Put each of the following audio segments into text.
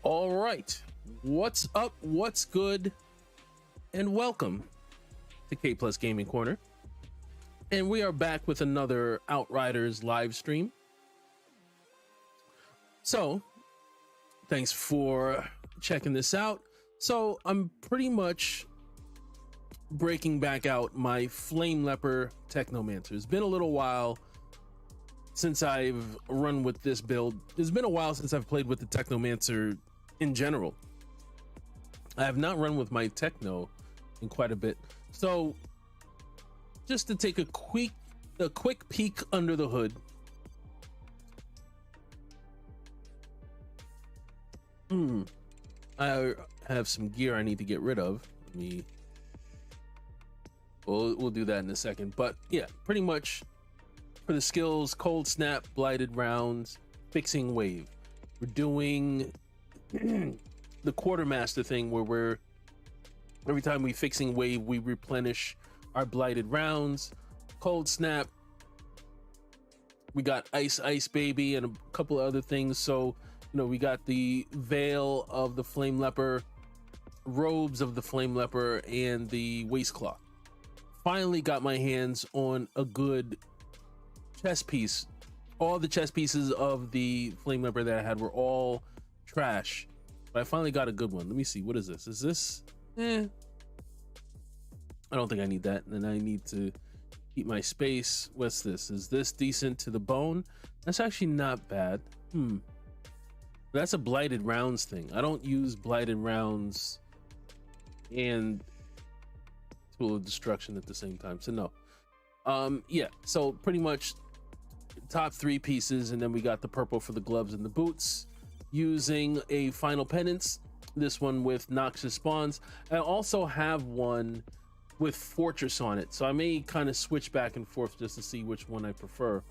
All right, what's up, what's good, and welcome to KplusGaming Corner. And we are back with another Outriders live stream. So thanks for checking this out. So I'm pretty much breaking back out my Flame Leper Technomancer. It's been a little while since I've run with this build. It's been a while since I've played with the Technomancer in general. I have not run with my Techno in quite a bit. So just to take a quick peek under the hood. I have some gear I need to get rid of. We'll do that in a second. But yeah, pretty much for the skills: cold snap, blighted rounds, fixing wave. We're doing the quartermaster thing where every time we fixing wave, we replenish our blighted rounds. Cold snap, we got ice baby and a couple of other things. So we got the veil of the Flame Leper, robes of the Flame Leper, and the waistcloth. Finally got my hands on a good chest piece. All the chest pieces of the Flame Leper that I had were all trash, but I finally got a good one. Let me see, what is this? Is this I don't think I need that. And then I need to keep my space. What's this? Is this decent to the bone? That's actually not bad. That's a blighted rounds thing. I don't use blighted rounds and tool of destruction at the same time, so no. Yeah, so pretty much top three pieces, and then we got the purple for the gloves and the boots, using a final penance, this one with Noxus spawns. I also have one with fortress on it, so I may kind of switch back and forth just to see which one I prefer,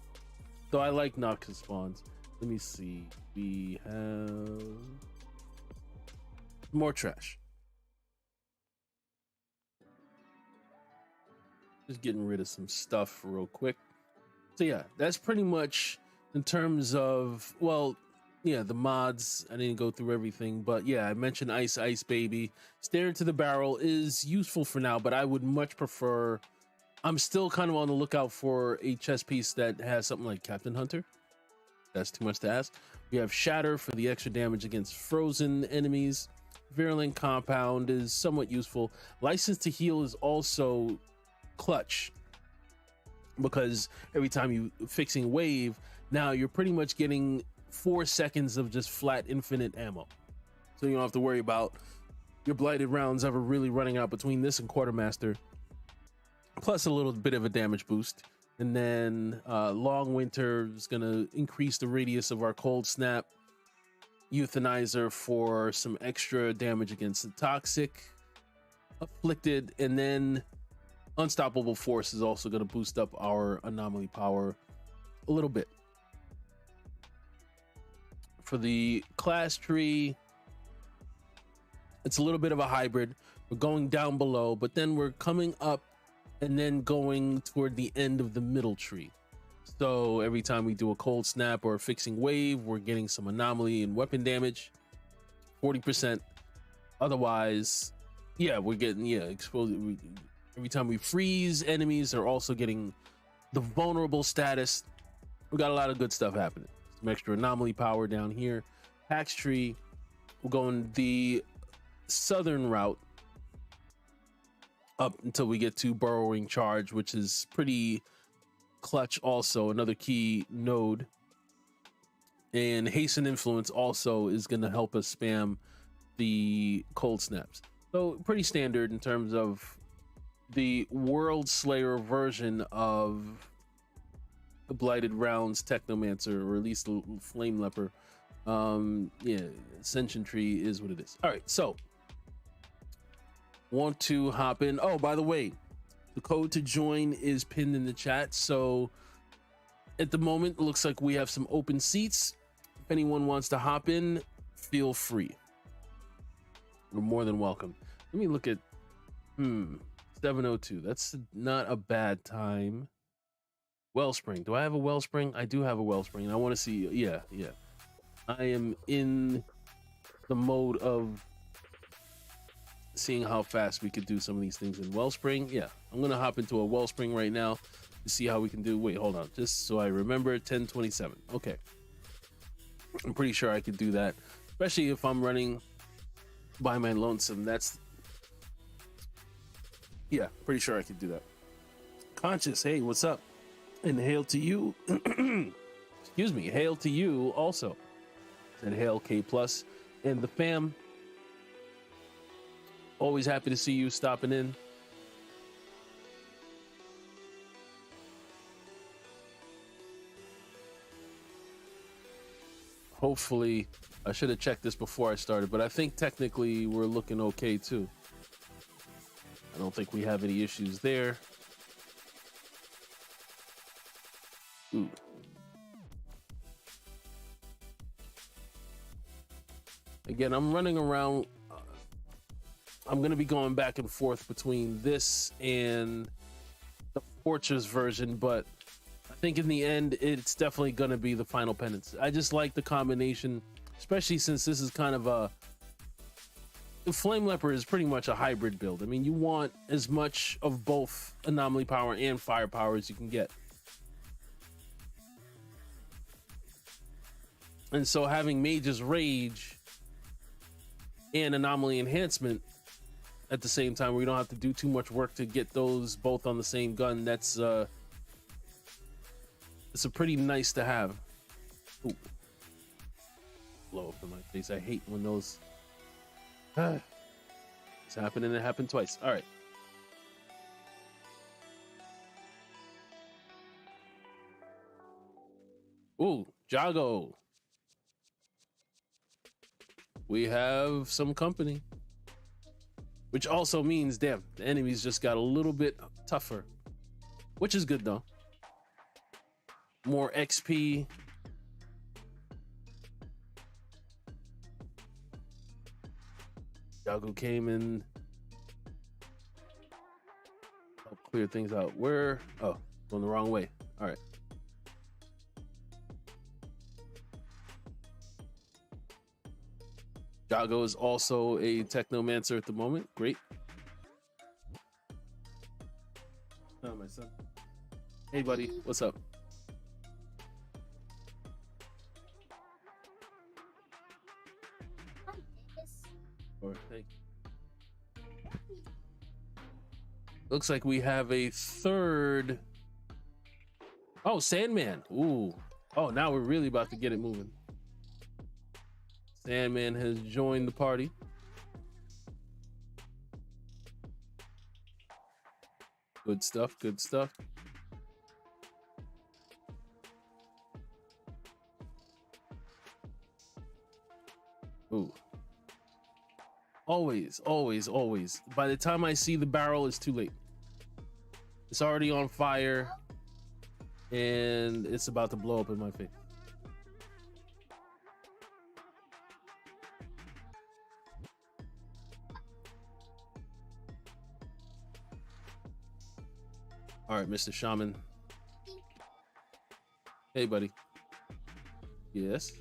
though I like Noxus spawns. Let me see, we have more trash. Just getting rid of some stuff real quick. So yeah, that's pretty much in terms of, well, yeah, the mods. I didn't go through everything, but yeah, I mentioned ice baby. Stare into the barrel is useful for now, but I would much prefer, I'm still kind of on the lookout for a chest piece that has something like Captain Hunter. That's too much to ask. We have shatter for the extra damage against frozen enemies. Virulent compound is somewhat useful. License to heal is also clutch, because every time you fixing wave, now you're pretty much getting 4 seconds of just flat infinite ammo, so you don't have to worry about your blighted rounds ever really running out between this and quartermaster, plus a little bit of a damage boost. And then long winter is going to increase the radius of our cold snap. Euthanizer for some extra damage against the toxic afflicted, and then unstoppable force is also going to boost up our anomaly power a little bit. For the class tree, it's a little bit of a hybrid. We're going down below, but then we're coming up and then going toward the end of the middle tree. So every time we do a cold snap or a fixing wave, we're getting some anomaly and weapon damage, 40%. Otherwise, yeah, we're getting exposed. Every time we freeze, enemies are also getting the vulnerable status. We got a lot of good stuff happening. Some extra anomaly power down here. Pax tree, we're going the southern route up until we get to burrowing charge, which is pretty clutch, also another key node. And hasten influence also is going to help us spam the cold snaps. So pretty standard in terms of the World Slayer version of the blighted rounds Technomancer, or at least the Flame Leper. Yeah, Ascension tree is what it is. All right, so want to hop in. Oh, by the way, the code to join is pinned in the chat. So at the moment, it looks like we have some open seats. If anyone wants to hop in, feel free. You're more than welcome. Let me look at 7:02. That's not a bad time. Wellspring. Do I have a Wellspring? I do have a Wellspring. I want to see. Yeah. I am in the mode of seeing how fast we could do some of these things in Wellspring. Yeah, I'm gonna hop into a Wellspring right now to see how we can do. Wait, hold on, just so I remember. 1027. Okay, I'm pretty sure I could do that, especially if I'm running by my lonesome. That's, yeah, pretty sure I could do that. Conscious, hey, what's up? And hail to you. Excuse me, hail to you also. And hail Kplus and the fam. Always happy to see you stopping in. Hopefully, I should have checked this before I started, but I think technically we're looking okay too. I don't think we have any issues there. Ooh. Again, I'm running around. I'm going to be going back and forth between this and the Fortress version, but I think in the end, it's definitely going to be the Final Penance. I just like the combination, especially since this is kind of a... The Flame Leper is pretty much a hybrid build. I mean, you want as much of both anomaly power and firepower as you can get. And so having Mage's Rage and Anomaly Enhancement at the same time, where you don't have to do too much work to get those both on the same gun, that's it's a pretty nice to have. Ooh. Blow up in my face. I hate when those it's happening. It happened twice. All right. Ooh, Jago. We have some company. Which also means, damn, the enemies just got a little bit tougher. Which is good, though. More XP. Jago came in. Help clear things out. Where? Oh, going the wrong way. All right. Jago is also a Technomancer at the moment. Great. Oh, my son. Hey, buddy. What's up? Or thank you. Looks like we have a third. Oh, Sandman. Ooh. Oh, now we're really about to get it moving. Sandman has joined the party. Good stuff, good stuff. Ooh. Always, always, always. By the time I see the barrel, it's too late. It's already on fire, and it's about to blow up in my face. All right, Mr. Shaman. Hey, buddy. Yes.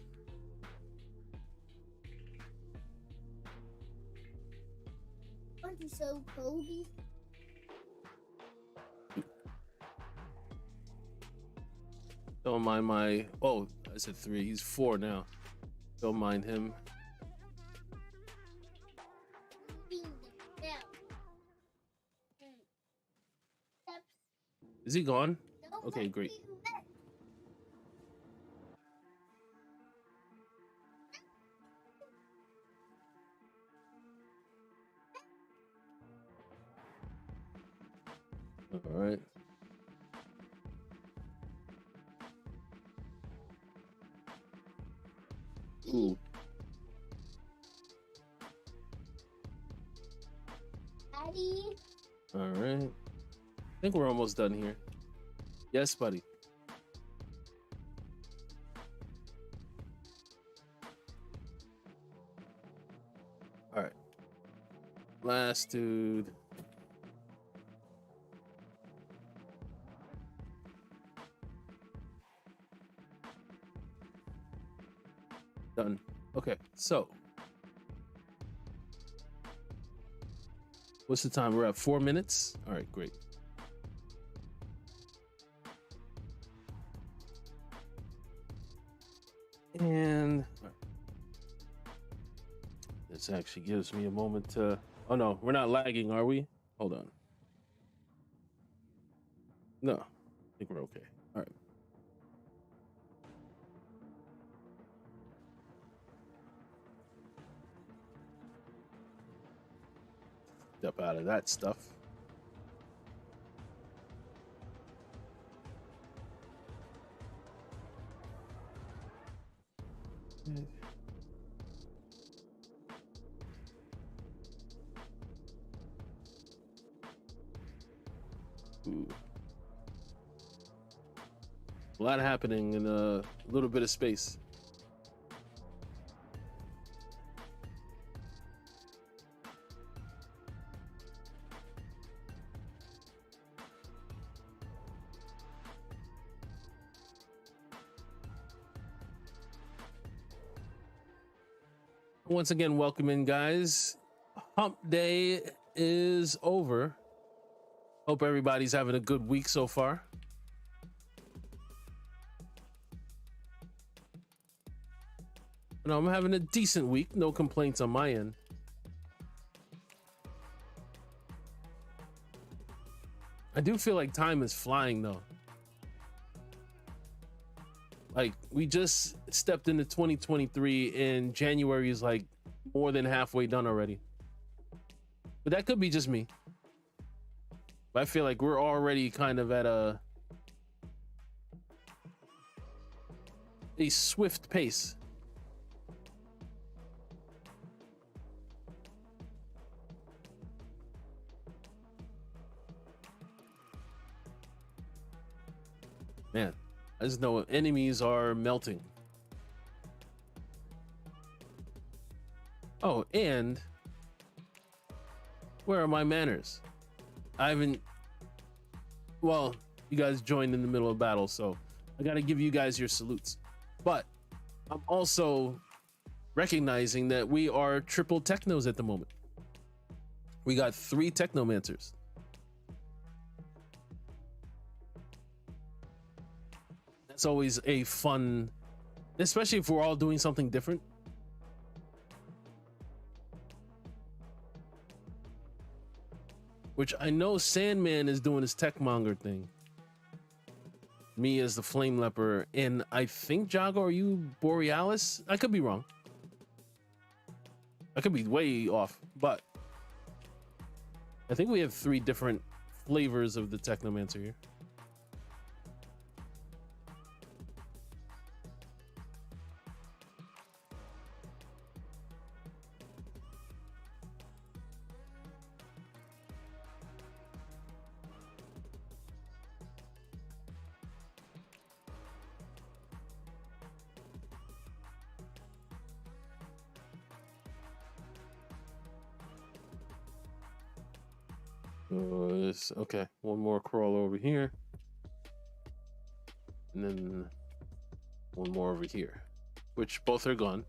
Aren't you so Kobe? Don't mind my... Oh, I said 3. He's 4 now. Don't mind him. Is he gone? Okay, great. All right. Ooh. Daddy. All right. I think we're almost done here. Yes, buddy. All right. Last dude. Done. Okay, so What's the time? We're at 4 minutes. All right, great. And this actually gives me a moment to, oh no, we're not lagging, are we? Hold on. No, I think we're okay. All right. Step out of that stuff. Ooh. A lot happening in a little bit of space. Once again, welcome in, guys. Hump day is over. Hope everybody's having a good week so far. No, I'm having a decent week. No complaints on my end. I do feel like time is flying though. Like we just stepped into 2023 and January is like more than halfway done already. But that could be just me. But I feel like we're already kind of at a swift pace. Man, I just know enemies are melting. Oh, and where are my manners? I haven't, well, you guys joined in the middle of battle, so I gotta give you guys your salutes. But I'm also recognizing that we are triple technos at the moment. We got 3 technomancers. It's always a fun, especially if we're all doing something different. Which I know Sandman is doing his techmonger thing. Me as the Flame Leper, and I think Jago, are you Borealis? I could be wrong. I could be way off, but I think we have 3 different flavors of the Technomancer here. Okay, one more crawl over here, and then one more over here, which both are gone.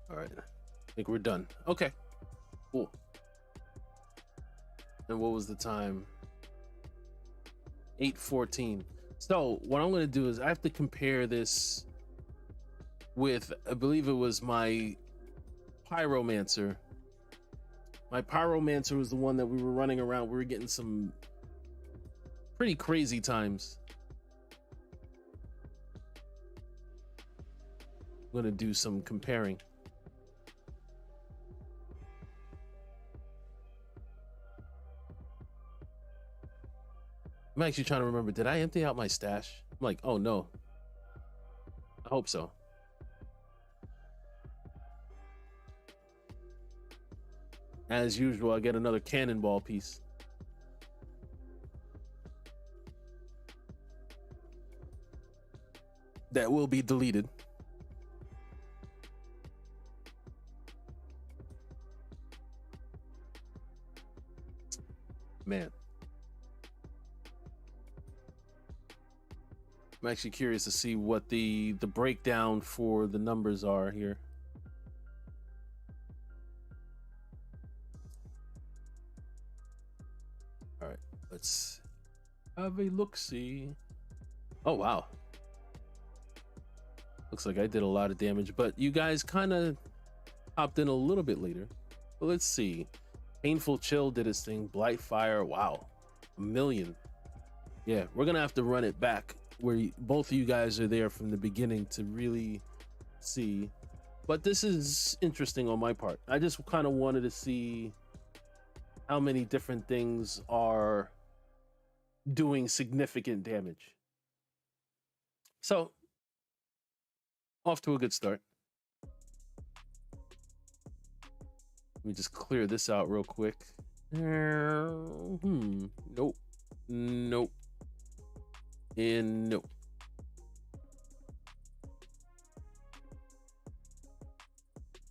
All right, I think we're done. Okay, cool. And what was the time? 8:14. So what I'm going to do is I have to compare this with, I believe it was my Pyromancer. My Pyromancer was the one that we were running around. We were getting some pretty crazy times. I'm going to do some comparing. I'm actually trying to remember, did I empty out my stash? I'm like, oh no. I hope so. As usual, I get another cannonball piece. That will be deleted. Man, I'm actually curious to see what the breakdown for the numbers are here. All right, let's have a look-see. Oh, wow. Looks like I did a lot of damage, but you guys kind of hopped in a little bit later. But let's see. Painful Chill did its thing. Blight Fire, wow. 1 million. Yeah, we're going to have to run it back where both of you guys are there from the beginning to really see. But this is interesting on my part. I just kind of wanted to see how many different things are doing significant damage. So, off to a good start. Let me just clear this out real quick. Nope. Nope. And nope.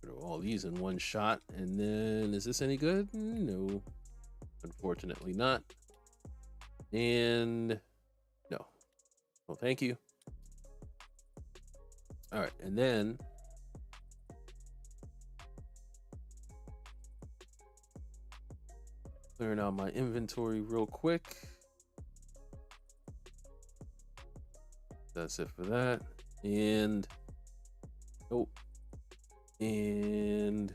Put all these in one shot. And then, is this any good? No. Unfortunately not. And no. Well, thank you. All right, and then clearing out my inventory real quick. That's it for that. And nope. And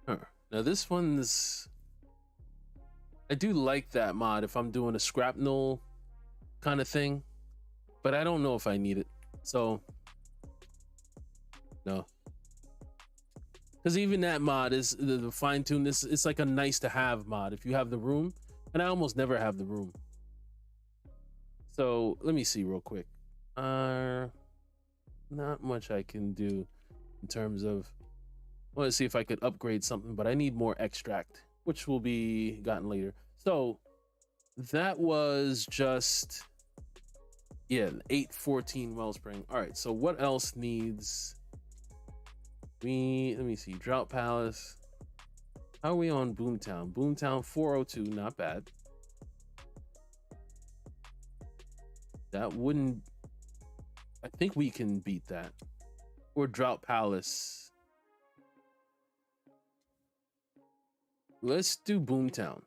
now this one's, I do like that mod if I'm doing a scrapnel kind of thing, but I don't know if I need it. So no, because even that mod is the fine tune. This it's like a nice to have mod if you have the room, and I almost never have the room. So let me see real quick. Not much I can do in terms of, I want to see if I could upgrade something, but I need more extract, which will be gotten later. So that was just, yeah, 814 Wellspring. All right, so what else needs, let me see, Drought Palace. How are we on Boomtown? Boomtown 402, not bad. That wouldn't, I think we can beat that. Or Drought Palace. Let's do Boomtown.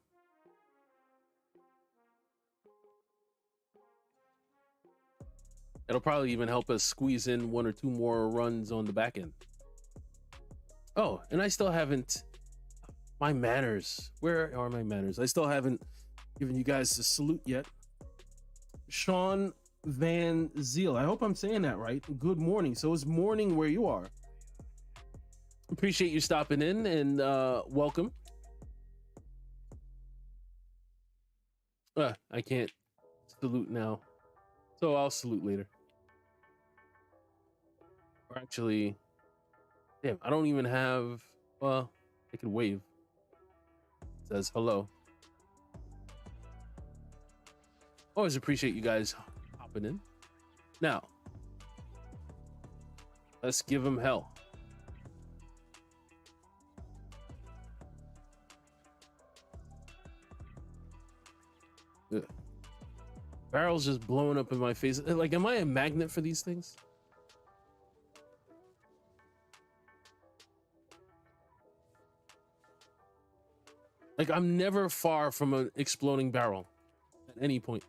It'll probably even help us squeeze in 1 or 2 more runs on the back end. Oh, and I still haven't, my manners. Where are my manners? I still haven't given you guys a salute yet. Sean Van Ziel. I hope I'm saying that right. Good morning. So it's morning where you are. Appreciate you stopping in and welcome. I can't salute now, so I'll salute later. Or actually, damn, I don't even have, well, I can wave. It says hello. Always appreciate you guys hopping in. Now, let's give them hell. Ugh. Barrels just blowing up in my face. Like, am I a magnet for these things? Like, I'm never far from an exploding barrel at any point.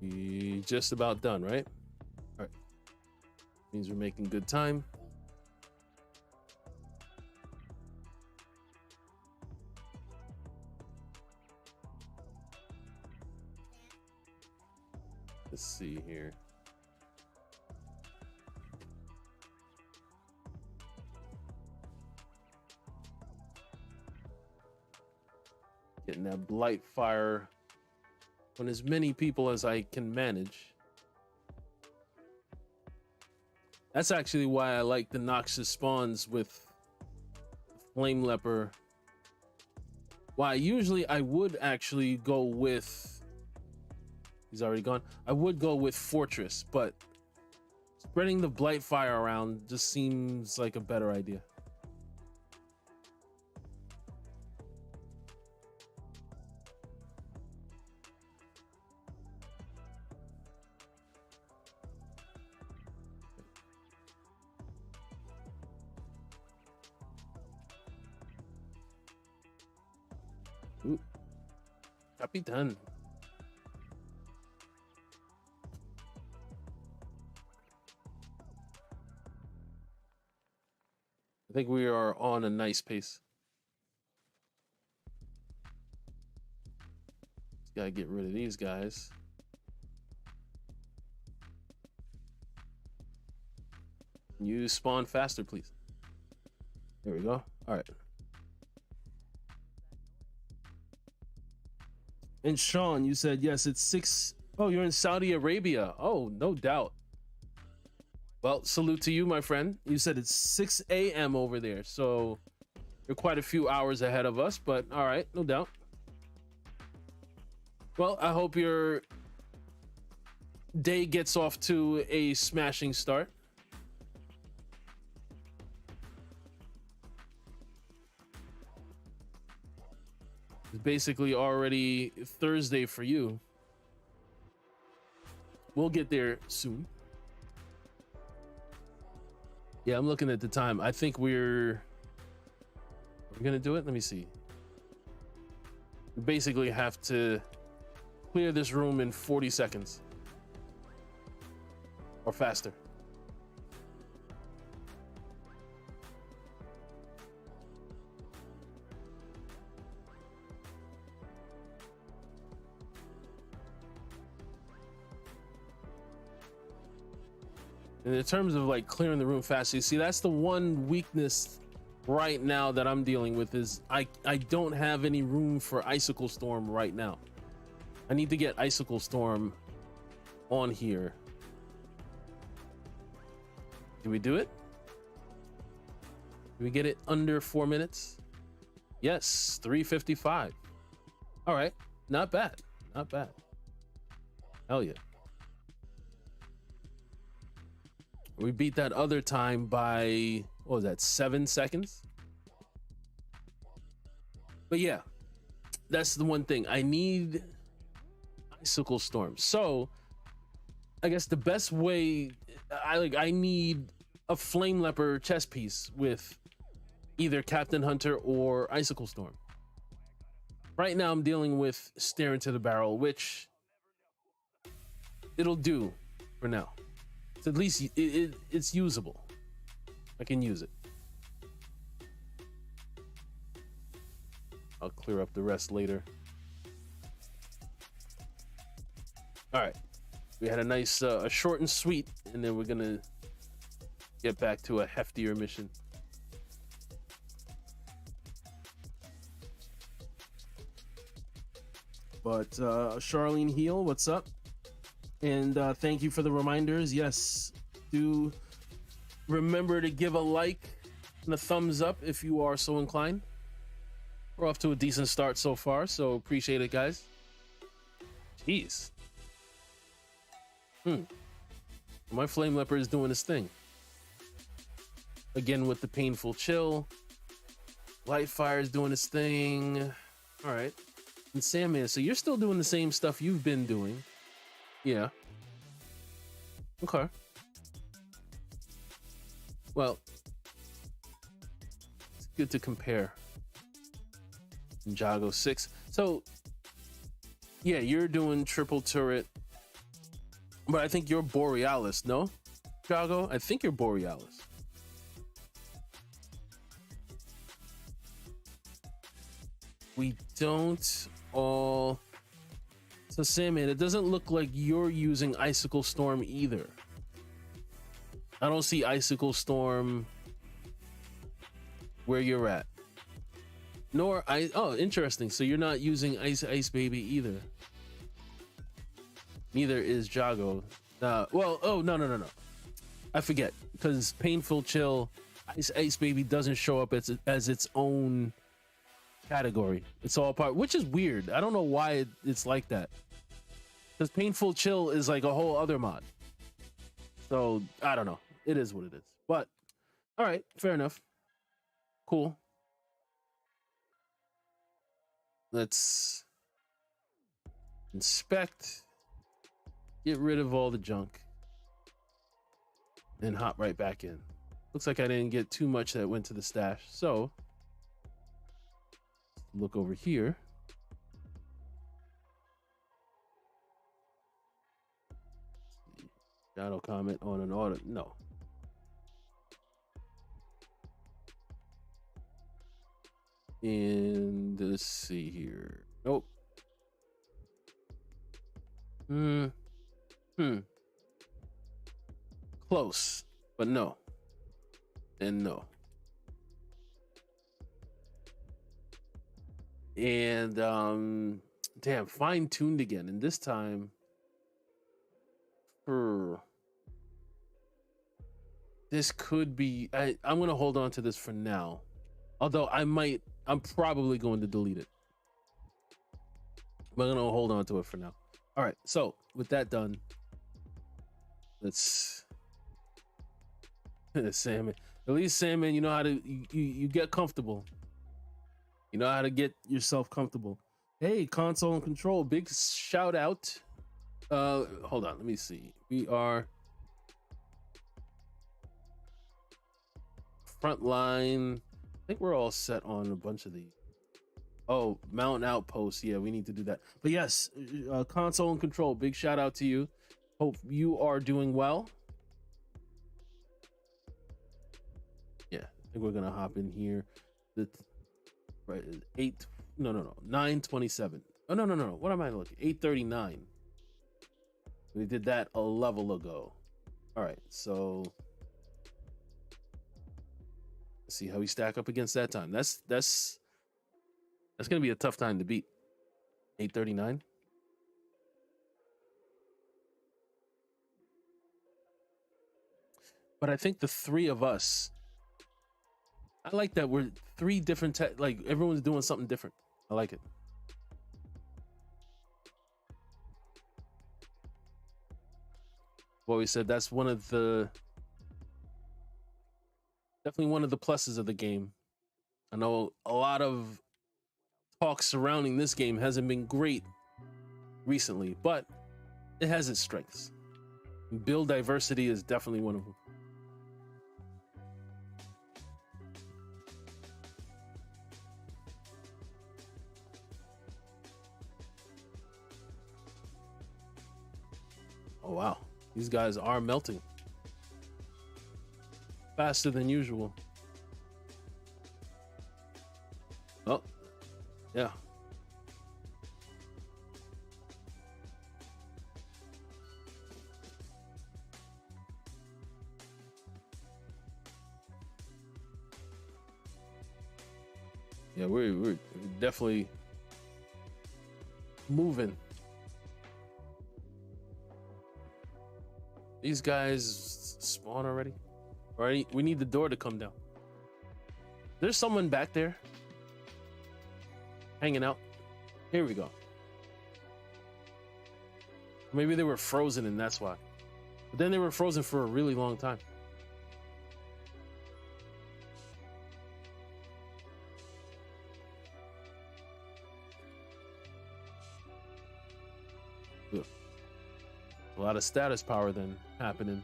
We just about done, right? All right. Means we're making good time. Let's see here. Getting that blight fire on as many people as I can manage. That's actually why I like the Noxus spawns with Flame Leper Why usually I would actually go with, he's already gone. I would go with Fortress, but spreading the Blight Fire around just seems like a better idea. Ooh, Capitan. I think we are on a nice pace. Just gotta get rid of these guys. Can you spawn faster, please? There we go. All right. And Sean, you said, yes, it's 6. Oh, you're in Saudi Arabia. Oh, no doubt. Well, salute to you, my friend. You said it's 6 a.m. over there. So you're quite a few hours ahead of us, but all right, no doubt. Well, I hope your day gets off to a smashing start. It's basically already Thursday for you. We'll get there soon. Yeah, I'm looking at the time. I think we're gonna do it. Let me see. We basically have to clear this room in 40 seconds or faster. And in terms of like clearing the room fast, you see, that's the one weakness right now that I'm dealing with is I don't have any room for Icicle Storm right now. I need to get Icicle Storm on here. Can we do it? Can we get it under 4 minutes? Yes, 3:55. All right, not bad, not bad. Hell yeah. We beat that other time by, what was that, 7 seconds? But yeah, that's the one thing. I need Icicle Storm. So I guess the best way, I need a Flame Leper chess piece with either Captain Hunter or Icicle Storm. Right now I'm dealing with Stare into the Barrel, which it'll do for now. At least it's usable. I can use it. I'll clear up the rest later. All right, we had a nice a short and sweet, and then we're gonna get back to a heftier mission. But Charlene Heal, what's up? And thank you for the reminders. Yes, do remember to give a like and a thumbs up if you are so inclined. We're off to a decent start so far, so appreciate it, guys. Jeez. My Flame Leper is doing his thing. Again with the painful chill. Lightfire is doing his thing. All right. And Sandman, so you're still doing the same stuff you've been doing. Yeah. Okay. Well, it's good to compare. Jago 6. So, yeah, you're doing triple turret, but I think you're Borealis, no? Jago? I think you're Borealis. We don't all... So Sandman, it doesn't look like you're using Icicle Storm either. I don't see Icicle Storm where you're at. Nor oh, interesting. So you're not using Ice Baby either. Neither is Jago. Well, oh no. I forget, because Painful Chill, Ice Baby doesn't show up as its own category. It's all part, which is weird. I don't know why it's like that. Because Painful Chill is like a whole other mod. So I don't know. It is what it is. But all right, fair enough. Cool. Let's inspect, get rid of all the junk, and hop right back in. Looks like I didn't get too much that went to the stash. So look over here. Shadow comment on an audit. No. And let's see here. Nope. Close, but no. And no. And damn, fine-tuned again. And this time this could be, I'm gonna hold on to this for now. Although I'm probably going to delete it. But I'm gonna hold on to it for now. All right, so with that done, let's Salmon. At least Salmon, you know how to you get comfortable. You know how to get yourself comfortable. Hey, console and control, big shout out. Hold on, let me see. We are frontline. I think we're all set on a bunch of these. Oh, Mountain Outpost. Yeah, we need to do that. But yes, console and control, big shout out to you. Hope you are doing well. Yeah, I think we're gonna hop in here. Right, 9:27. Oh no. What am I looking? 8:39. We did that a level ago. All right, so let's see how we stack up against that time. That's gonna be a tough time to beat. 8:39. But I think the three of us, I like that we're three different like everyone's doing something different. I like it. What we said, that's definitely one of the pluses of the game. I know a lot of talk surrounding this game hasn't been great recently, but it has its strengths. Build diversity is definitely one of them. Oh wow, these guys are melting faster than usual. Oh, yeah. Yeah, we're definitely moving. These guys spawn already? All right, we need the door to come down. There's someone back there hanging out. Here we go. Maybe they were frozen and that's why. But then they were frozen for a really long time. Ugh. A lot of status power then happening.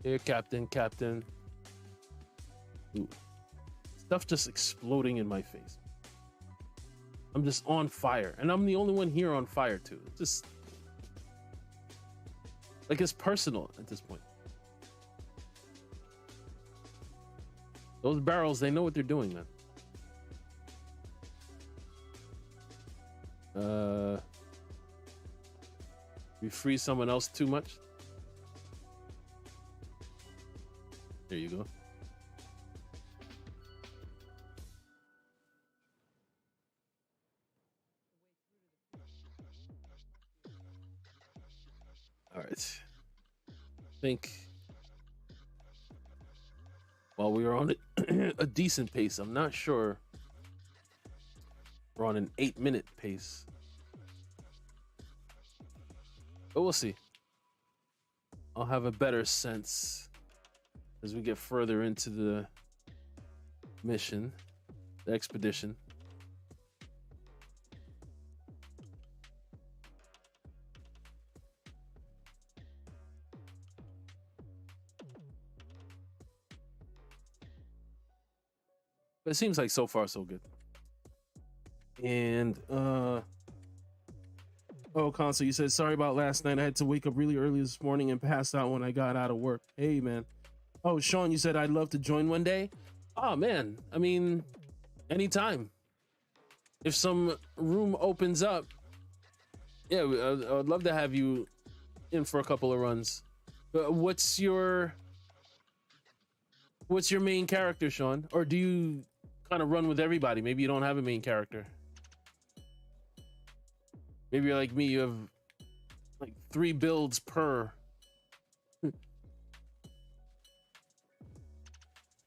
Here, Captain. Ooh. Stuff just exploding in my face. I'm just on fire, and I'm the only one here on fire too. It's just like it's personal at this point. Those barrels, they know what they're doing, man. We freeze someone else too much. There you go. All right. I think while we were on a decent pace, I'm not sure we're on an 8-minute pace, but we'll see. I'll have a better sense as we get further into the mission, the expedition. But it seems like so far so good. And oh, Console, you said sorry about last night. I had to wake up really early this morning and pass out when I got out of work. Hey man. Oh, Sean, you said I'd love to join one day. Oh man, I mean, anytime. If some room opens up, yeah, I would love to have you in for a couple of runs. What's your main character, Sean? Or do you kind of run with everybody? Maybe you don't have a main character. Maybe you're like me, you have like 3 builds per.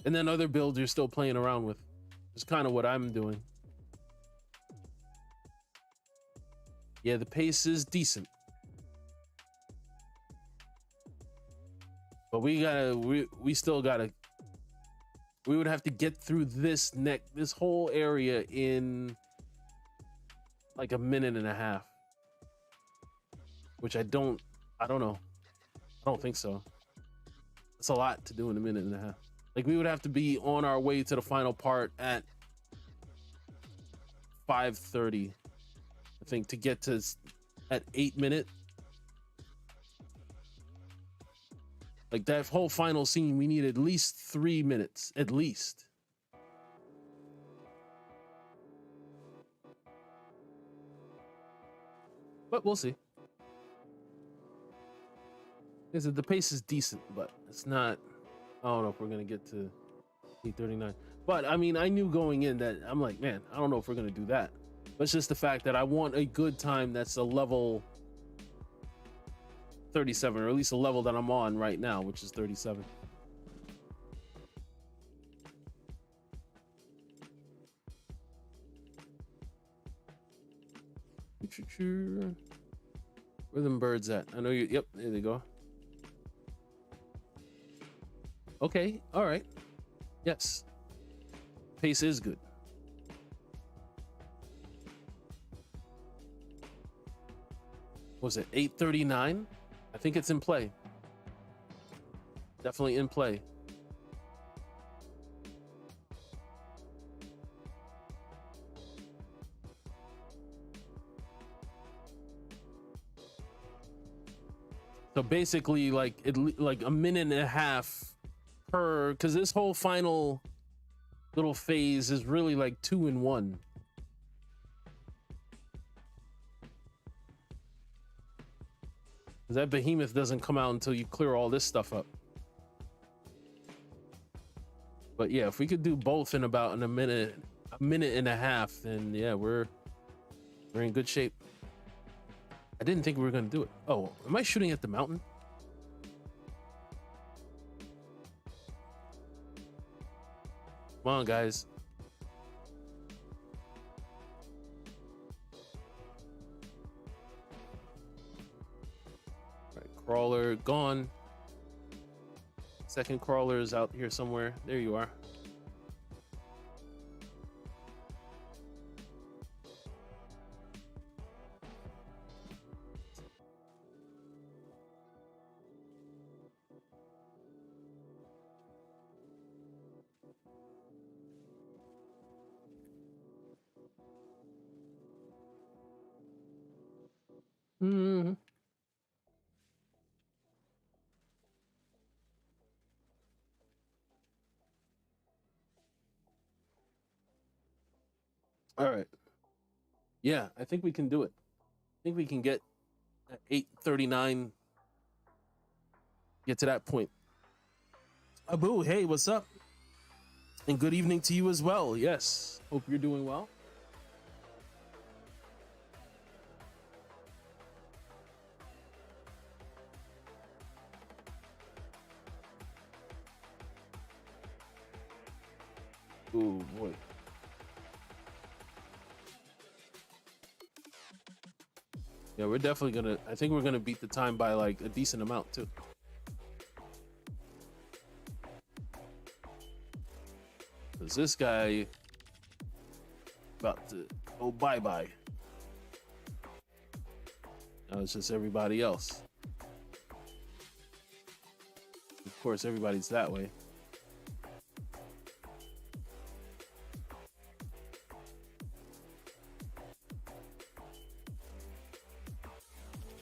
And then other builds you're still playing around with. It's kind of what I'm doing. Yeah, the pace is decent. But we still gotta, we would have to get through this whole area in like a minute and a half. Which I don't know. I don't think so. It's a lot to do in a minute and a half. Like we would have to be on our way to the final part at 5:30, I think, to get to at 8 minute. Like that whole final scene, we need at least 3 minutes, at least. But we'll see. The pace is decent, but it's not. I don't know if we're gonna get to 8:39. But I mean, I knew going in that I'm like, man, I don't know if we're gonna do that. But it's just the fact that I want a good time that's a level 37, or at least a level that I'm on right now, which is 37. Where them birds at? I know you. Yep, there they go. Okay, all right. Yes. Pace is good. What was it 8:39? I think it's in play. Definitely in play. So basically, like like a minute and a half per, because this whole final little phase is really like 2 in 1. That behemoth doesn't come out until you clear all this stuff up. But yeah, if we could do both in about a minute and a half, then yeah, we're in good shape. I didn't think we were gonna do it. Oh, am I shooting at the mountain? Come on, guys. All right, crawler gone. Second crawler is out here somewhere. There you are. Mm-hmm. All right. Yeah, I think we can do it. I think we can get at 8:39. Get to that point. Abu, hey, what's up? And good evening to you as well. Yes, hope you're doing well. Oh boy. Yeah, we're definitely gonna, I think we're gonna beat the time by like a decent amount too. Cause this guy about to go bye-bye. Now it's just everybody else. Of course, everybody's that way.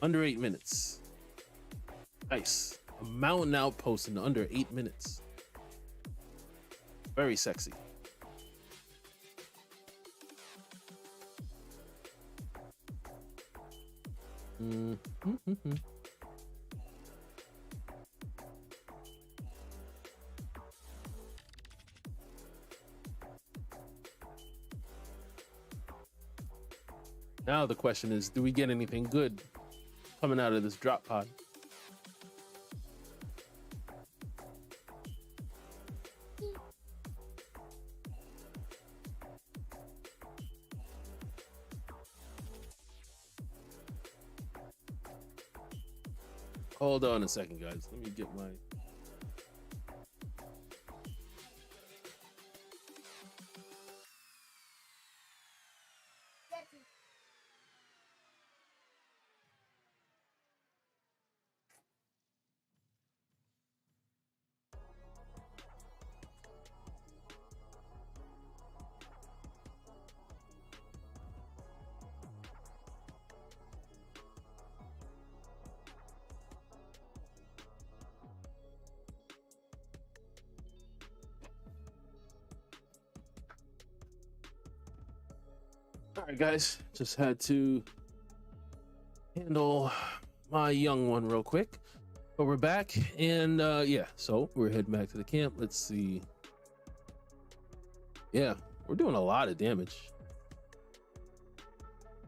Under 8 minutes. Nice. A mountain outpost in under 8 minutes. Very sexy. Now the question is, do we get anything good coming out of this drop pod? Hold on a second, guys. Let me get my... All right, guys, just had to handle my young one real quick, but we're back, and yeah, so we're heading back to the camp. Let's see. Yeah, we're doing a lot of damage,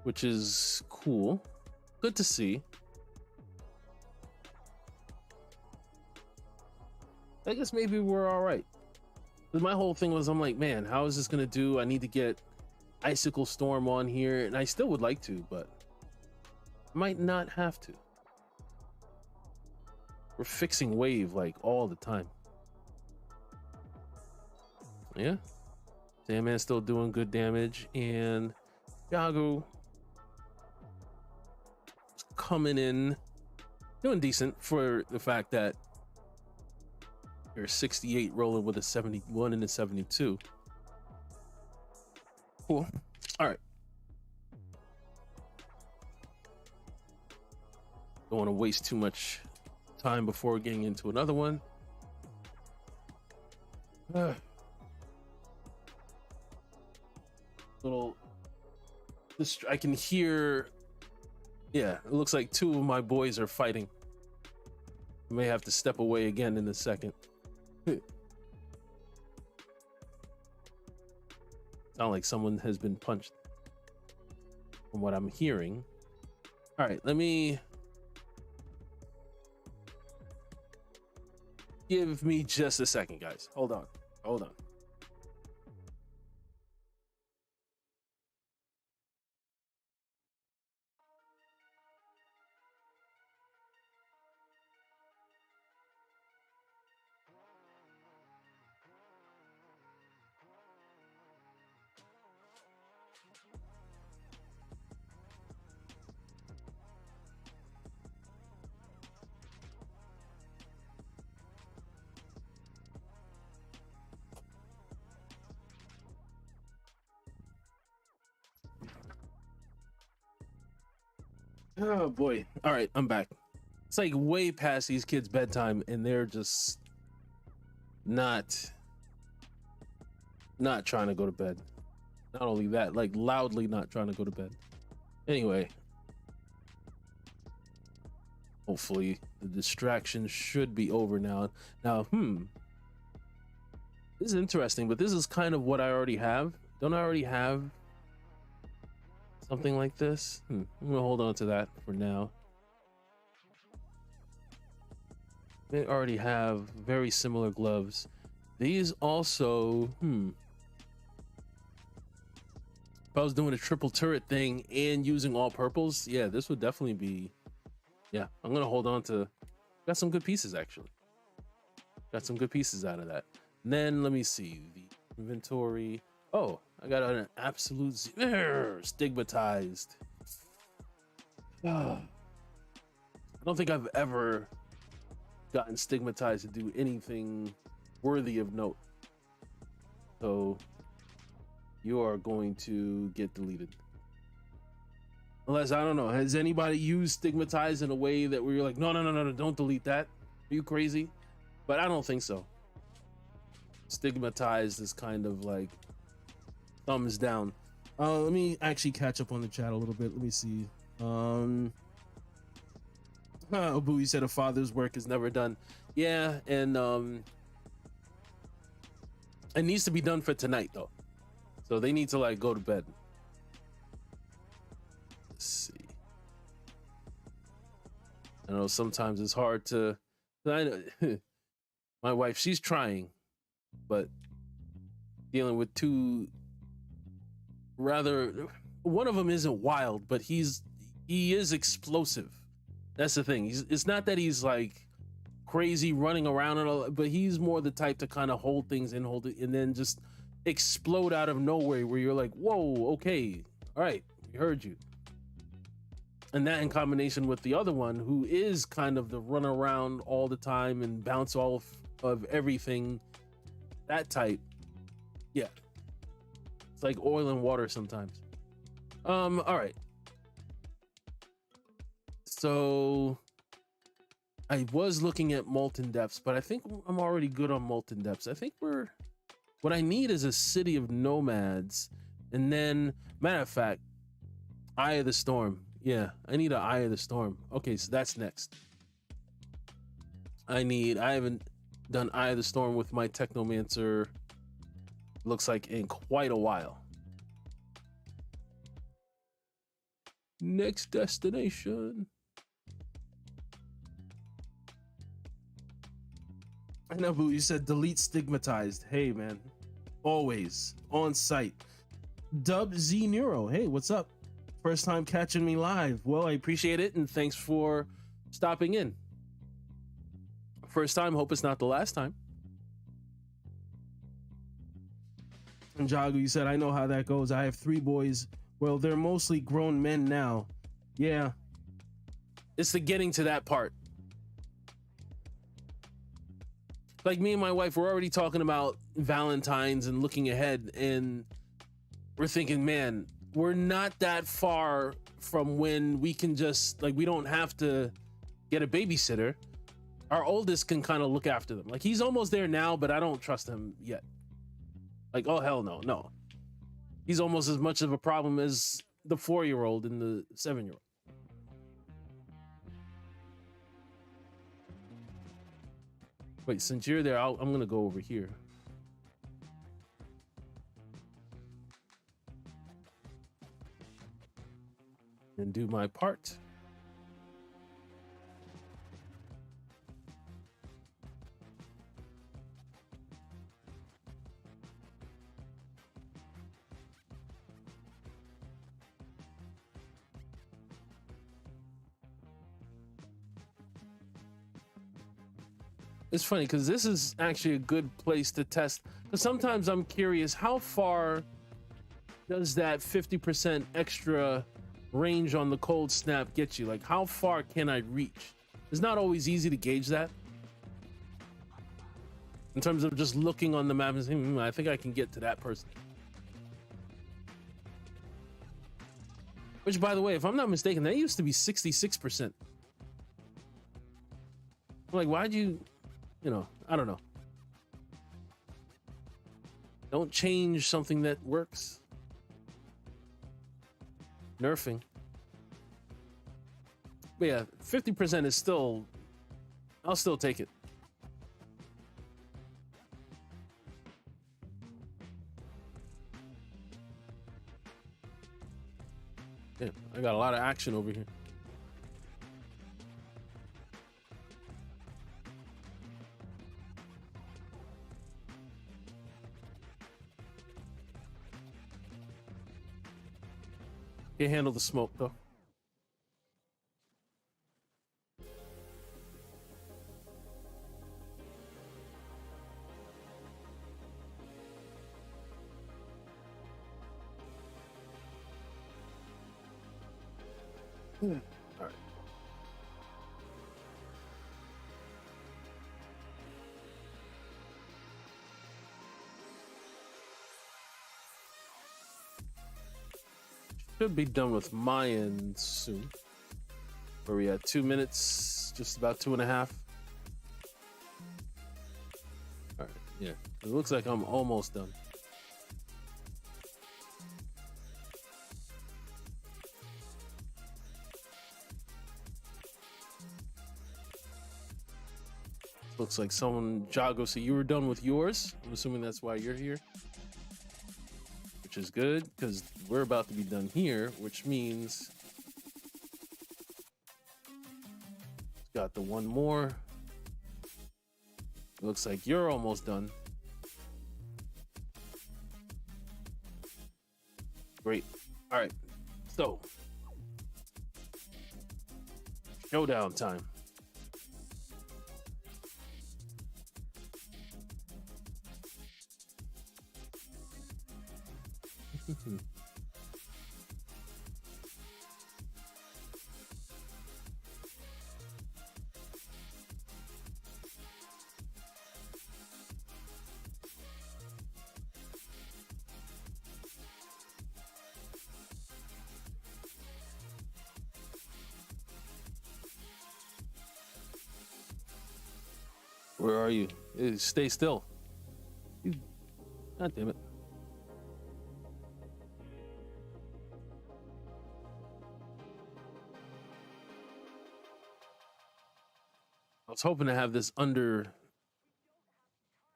which is cool. Good to see. I guess maybe we're all right. My whole thing was, I'm like, man, how is this gonna do? I need to get Icicle Storm on here, and I still would like to, but might not have to. We're fixing wave like all the time. Yeah, Sandman's still doing good damage, and Yago is coming in doing decent for the fact that you're 68 rolling with a 71 and a 72. Cool. All right. Don't want to waste too much time before getting into another one. Little, I can hear. Yeah, it looks like two of my boys are fighting. I may have to step away again in a second. Sound like someone has been punched from what I'm hearing. All right, let me... Give me just a second, guys. Hold on. Hold on. Oh boy. All right, I'm back. It's like way past these kids' bedtime, and they're just not trying to go to bed. Not only that, like loudly not trying to go to bed. Anyway, hopefully the distraction should be over now. Now, this is interesting, but this is kind of what I already have. Don't I already have something like this? I'm gonna hold on to that for now. They already have very similar gloves. These also, If I was doing a triple turret thing and using all purples, yeah, this would definitely be. Yeah, I'm gonna hold on to. Got some good pieces actually. Got some good pieces out of that. And then let me see the inventory. Oh, I got an absolute stigmatized. I don't think I've ever gotten stigmatized to do anything worthy of note. So you are going to get deleted. Unless, I don't know, has anybody used stigmatized in a way that where you're like, no, don't delete that? Are you crazy? But I don't think so. Stigmatized is kind of like thumbs down. Let me actually catch up on the chat a little bit. Let me see. Abu, said a father's work is never done. Yeah, and it needs to be done for tonight though. So they need to like go to bed. Let's see. I know sometimes it's hard to. I know my wife, she's trying, but dealing with two rather. One of them isn't wild, but he is explosive. That's the thing. It's not that he's like crazy running around and all, but he's more the type to kind of hold things and hold it and then just explode out of nowhere where you're like, whoa, okay, all right, we heard you. And that in combination with the other one who is kind of the run around all the time and bounce off of everything, that type. Yeah, it's like oil and water sometimes. All right, so I was looking at molten depths, but I think I'm already good on molten depths. I think what I need is a city of nomads, and then matter of fact, Eye of the Storm. Yeah, I need an Eye of the Storm. Okay, so that's next. I haven't done Eye of the Storm with my Technomancer, looks like in quite a while. Next destination. I know, but you said delete stigmatized. Hey, man, always on site. Dub Z Neuro. Hey, what's up? First time catching me live. Well, I appreciate it, and thanks for stopping in. First time, hope it's not the last time. And Jagu, you said, I know how that goes. I have 3 boys. Well, they're mostly grown men now. Yeah. It's the getting to that part. Like me and my wife, we're already talking about Valentine's and looking ahead, and we're thinking, man, we're not that far from when we can just, like, we don't have to get a babysitter. Our oldest can kind of look after them. Like, he's almost there now, but I don't trust him yet. Like, oh, hell no. He's almost as much of a problem as the 4-year-old and the 7-year-old. Wait, since you're there, I'm gonna go over here. And do my part. It's funny because this is actually a good place to test, because sometimes I'm curious, how far does that 50% extra range on the cold snap get you? Like, how far can I reach? It's not always easy to gauge that in terms of just looking on the map and saying, I think I can get to that person. Which, by the way, if I'm not mistaken, that used to be 66%. I'm like, why'd you know, I don't know. Don't change something that works. Nerfing. But yeah, 50% is still, I'll still take it. Yeah, I got a lot of action over here. Can't handle the smoke though. All right. Should be done with my end soon. Where we at 2 minutes, just about 2.5. All right, yeah. It looks like I'm almost done. Looks like someone, Jago, so you were done with yours. I'm assuming that's why you're here. Which is good, because we're about to be done here, which means got the one more. Looks like you're almost done. Great. All right. So, showdown time. Where are you? Stay still. God damn it. I was hoping to have this under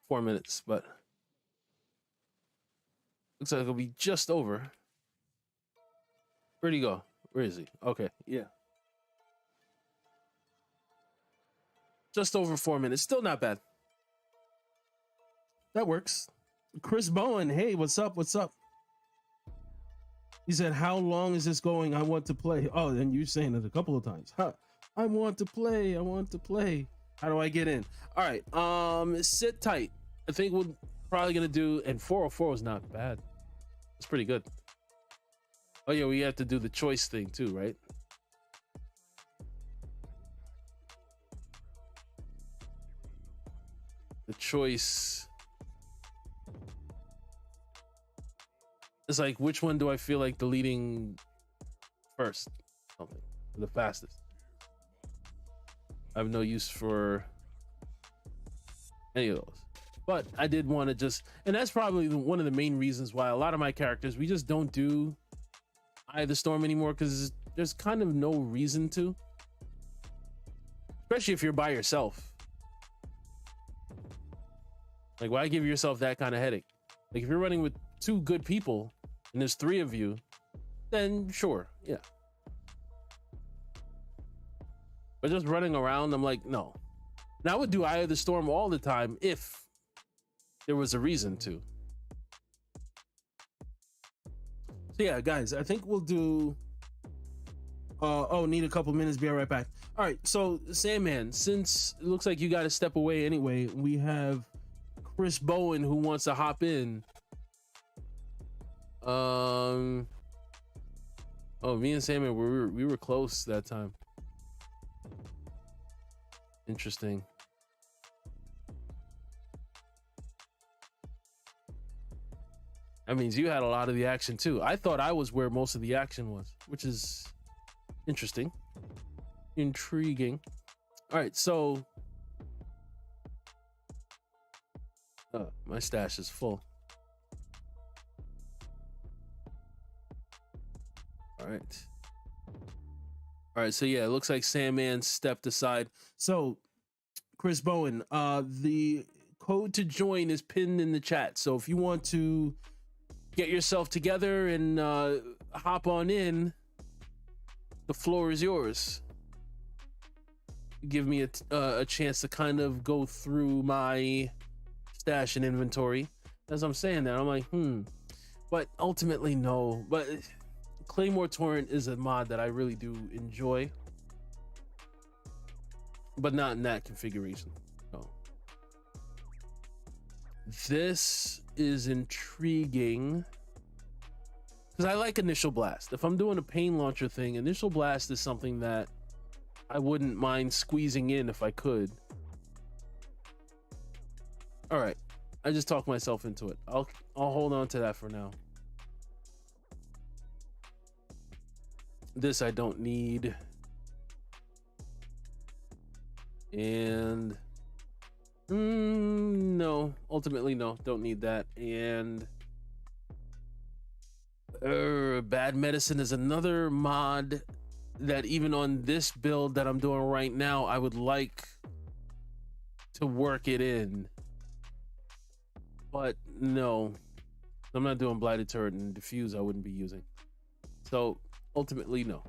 4 minutes, but looks like it'll be just over. Where'd he go? Where is he? Okay, yeah. Just over 4 minutes. Still not bad. That works. Chris Bowen, hey, what's up? What's up? He said, how long is this going? I want to play. Oh, and you saying it a couple of times. Huh. I want to play. I want to play. How do I get in? All right. Sit tight. I think we're probably gonna do, and 404 was not bad. It's pretty good. Oh yeah, we have to do the choice thing too, right? The choice is like, which one do I feel like deleting first? Something the fastest. I have no use for any of those, but I did want to just, and that's probably one of the main reasons why a lot of my characters, we just don't do Eye of the Storm anymore, because there's kind of no reason to, especially if you're by yourself. Like, why give yourself that kind of headache? Like, if you're running with 2 good people and there's 3 of you, then sure, yeah. But just running around, I'm like, no. And I would do Eye of the Storm all the time if there was a reason to. So yeah, guys, I think we'll do... oh, need a couple minutes, be right back. All right, so Sandman, since it looks like you got to step away anyway, we have Chris Bowen who wants to hop in. Oh, me and Sandman, we were close that time. Interesting. That means you had a lot of the action too. I thought I was where most of the action was, which is interesting. Intriguing. All right, so my stash is full. All right. All right, so yeah, it looks like Sandman stepped aside. So, Chris Bowen, the code to join is pinned in the chat. So if you want to get yourself together and hop on in, the floor is yours. Give me a chance to kind of go through my stash and inventory. As I'm saying that, I'm like, but ultimately no. But Claymore Torrent is a mod that I really do enjoy, but not in that configuration. So this is intriguing because I like Initial Blast. If I'm doing a pain launcher thing, Initial Blast is something that I wouldn't mind squeezing in if I could. All right, I just talked myself into it. I'll hold on to that for now. This I don't need. And no, ultimately no, don't need that. And Bad Medicine is another mod that even on this build that I'm doing right now, I would like to work it in. But no, I'm not doing Blighted Turret, and Diffuse I wouldn't be using. So ultimately no.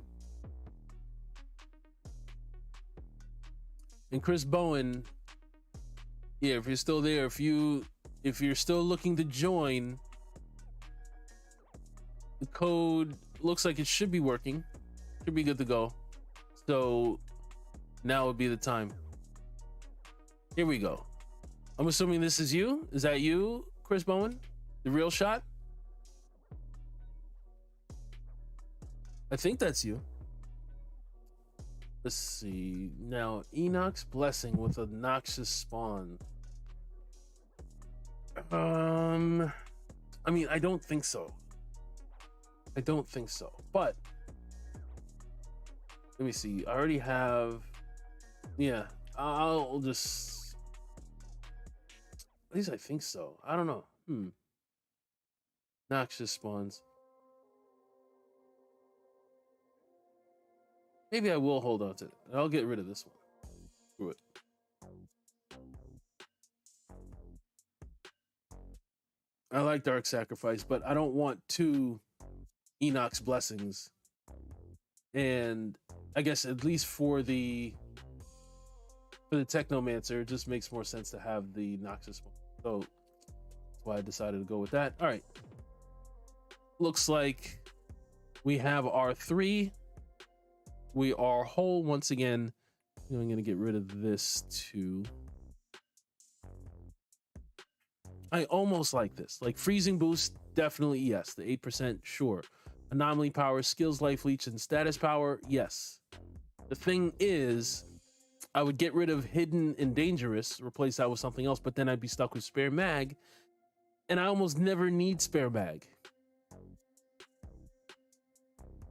And Chris Bowen, yeah, if you're still there, if you're still looking to join, the code looks like it should be working, should be good to go. So now would be the time. Here we go. I'm assuming this is you. Is that you, Chris Bowen? The real shot? I think that's you. Let's see. Now, Enoch's Blessing with a Noxious Spawn. I mean, I don't think so. I don't think so. But let me see. I already have. Yeah, I'll just. At least I think so. I don't know. Noxious Spawns. Maybe I will hold on to it. I'll get rid of this one. Screw it. I like Dark Sacrifice, but I don't want two Enoch's Blessings. And I guess at least for the Technomancer, it just makes more sense to have the Noxious one. So that's why I decided to go with that. All right. Looks like we have our 3. We are whole once again. I'm going to get rid of this too. I almost like this. Like freezing boost, definitely yes. The 8%, sure. Anomaly power, skills, life leech, and status power, yes. The thing is, I would get rid of hidden and dangerous, replace that with something else, but then I'd be stuck with spare mag, and I almost never need spare mag.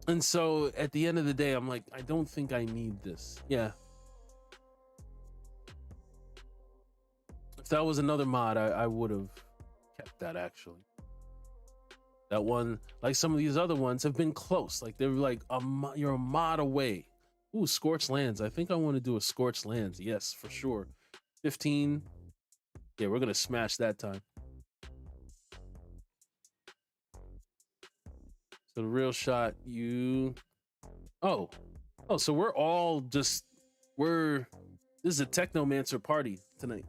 And so at the end of the day, I'm like, I don't think I need this. Yeah. If that was another mod, I would have kept that actually. That one, like some of these other ones, have been close. Like they're like, you're a mod away. Ooh, Scorched Lands. I think I want to do a Scorched Lands. Yes, for sure. 15. Yeah, we're going to smash that time. So the real shot, you... Oh, so we're all just... This is a Technomancer party tonight.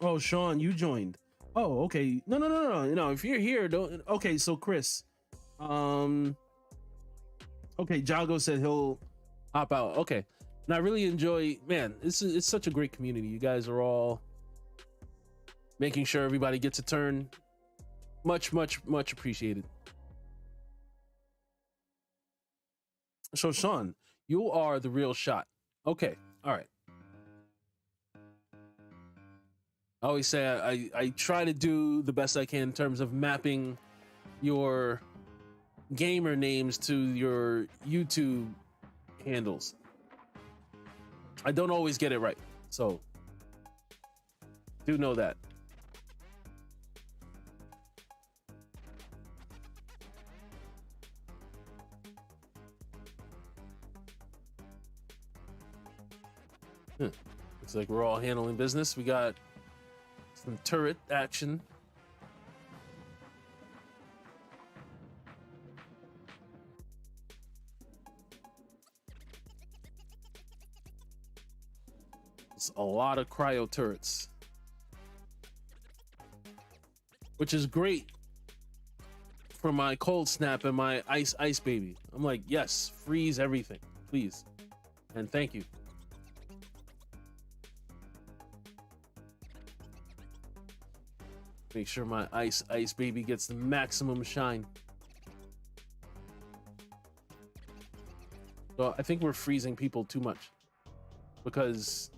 Oh, Sean, you joined. Oh, okay. No. If you're here, don't. Okay, so Chris. Okay, Jago said he'll hop out. Okay, and I really enjoy. Man, it's such a great community. You guys are all making sure everybody gets a turn. Much appreciated. So Sean, you are the real shot. Okay, all right. I always say I try to do the best I can in terms of mapping your gamer names to your YouTube handles. I don't always get it right, so do know that. Looks like we're all handling business. We got some turret action. It's a lot of cryo turrets. which is great for my cold snap and my ice baby. I'm like, yes, freeze everything, please, and thank you. Make sure my ice baby gets the maximum shine. So I think we're freezing people too much because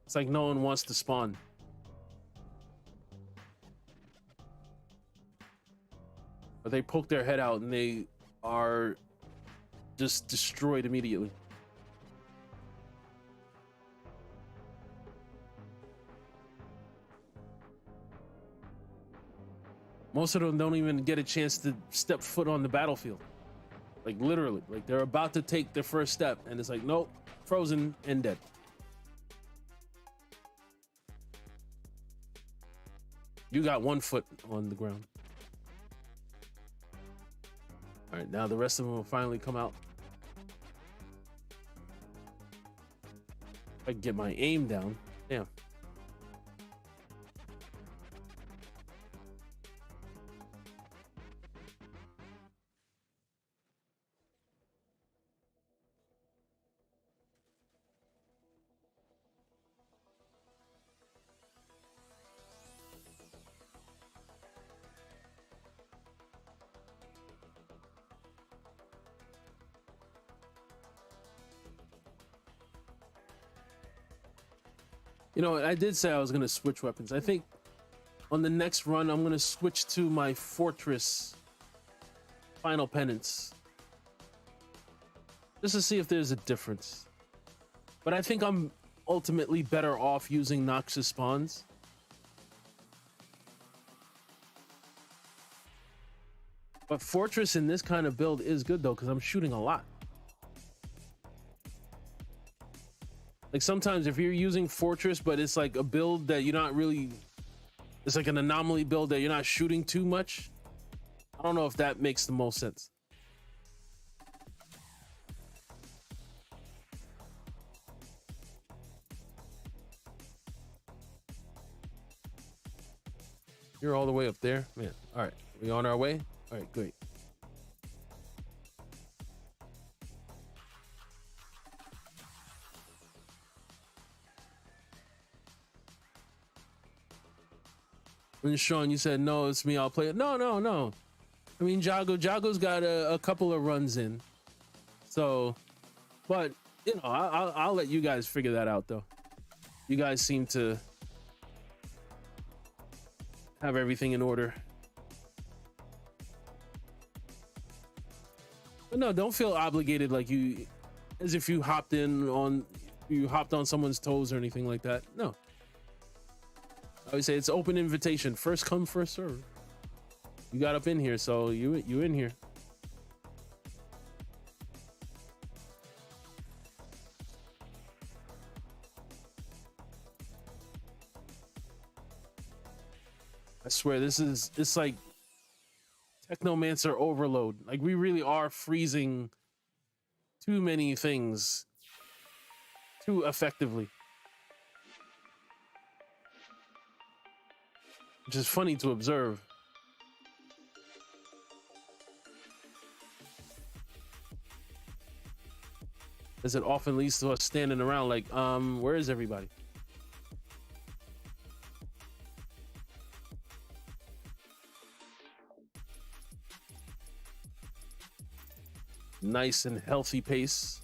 it's like no one wants to spawn. But they poke their head out and they are just destroyed immediately. Most of them don't even get a chance to step foot on the battlefield. Like literally, like they're about to take their first step and it's like, nope, frozen and dead. You got 1 foot on the ground. All right, now the rest of them will finally come out. If I can get my aim down, damn. You know, I did say I was going to switch weapons. I think on the next run, I'm going to switch to my Fortress Final Penance. Just to see if there's a difference. But I think I'm ultimately better off using Noxus spawns. But Fortress in this kind of build is good though, because I'm shooting a lot. Like sometimes if you're using Fortress, but it's like a build that you're not really, it's like an anomaly build that you're not shooting too much. I don't know if that makes the most sense. You're all the way up there, man. All right, we on our way? All right, great. When Sean, you said, no, it's me, I'll play it. No. I mean, Jago's got a couple of runs in. So, but, you know, I'll let you guys figure that out, though. You guys seem to have everything in order. But no, don't feel obligated like you, as if you hopped on someone's toes or anything like that. No. I always say it's open invitation. First come, first serve. You got up in here, so you in here. I swear it's like Technomancer overload. Like we really are freezing too many things too effectively. Which is funny to observe. As it often leads to us standing around like, where is everybody? Nice and healthy pace.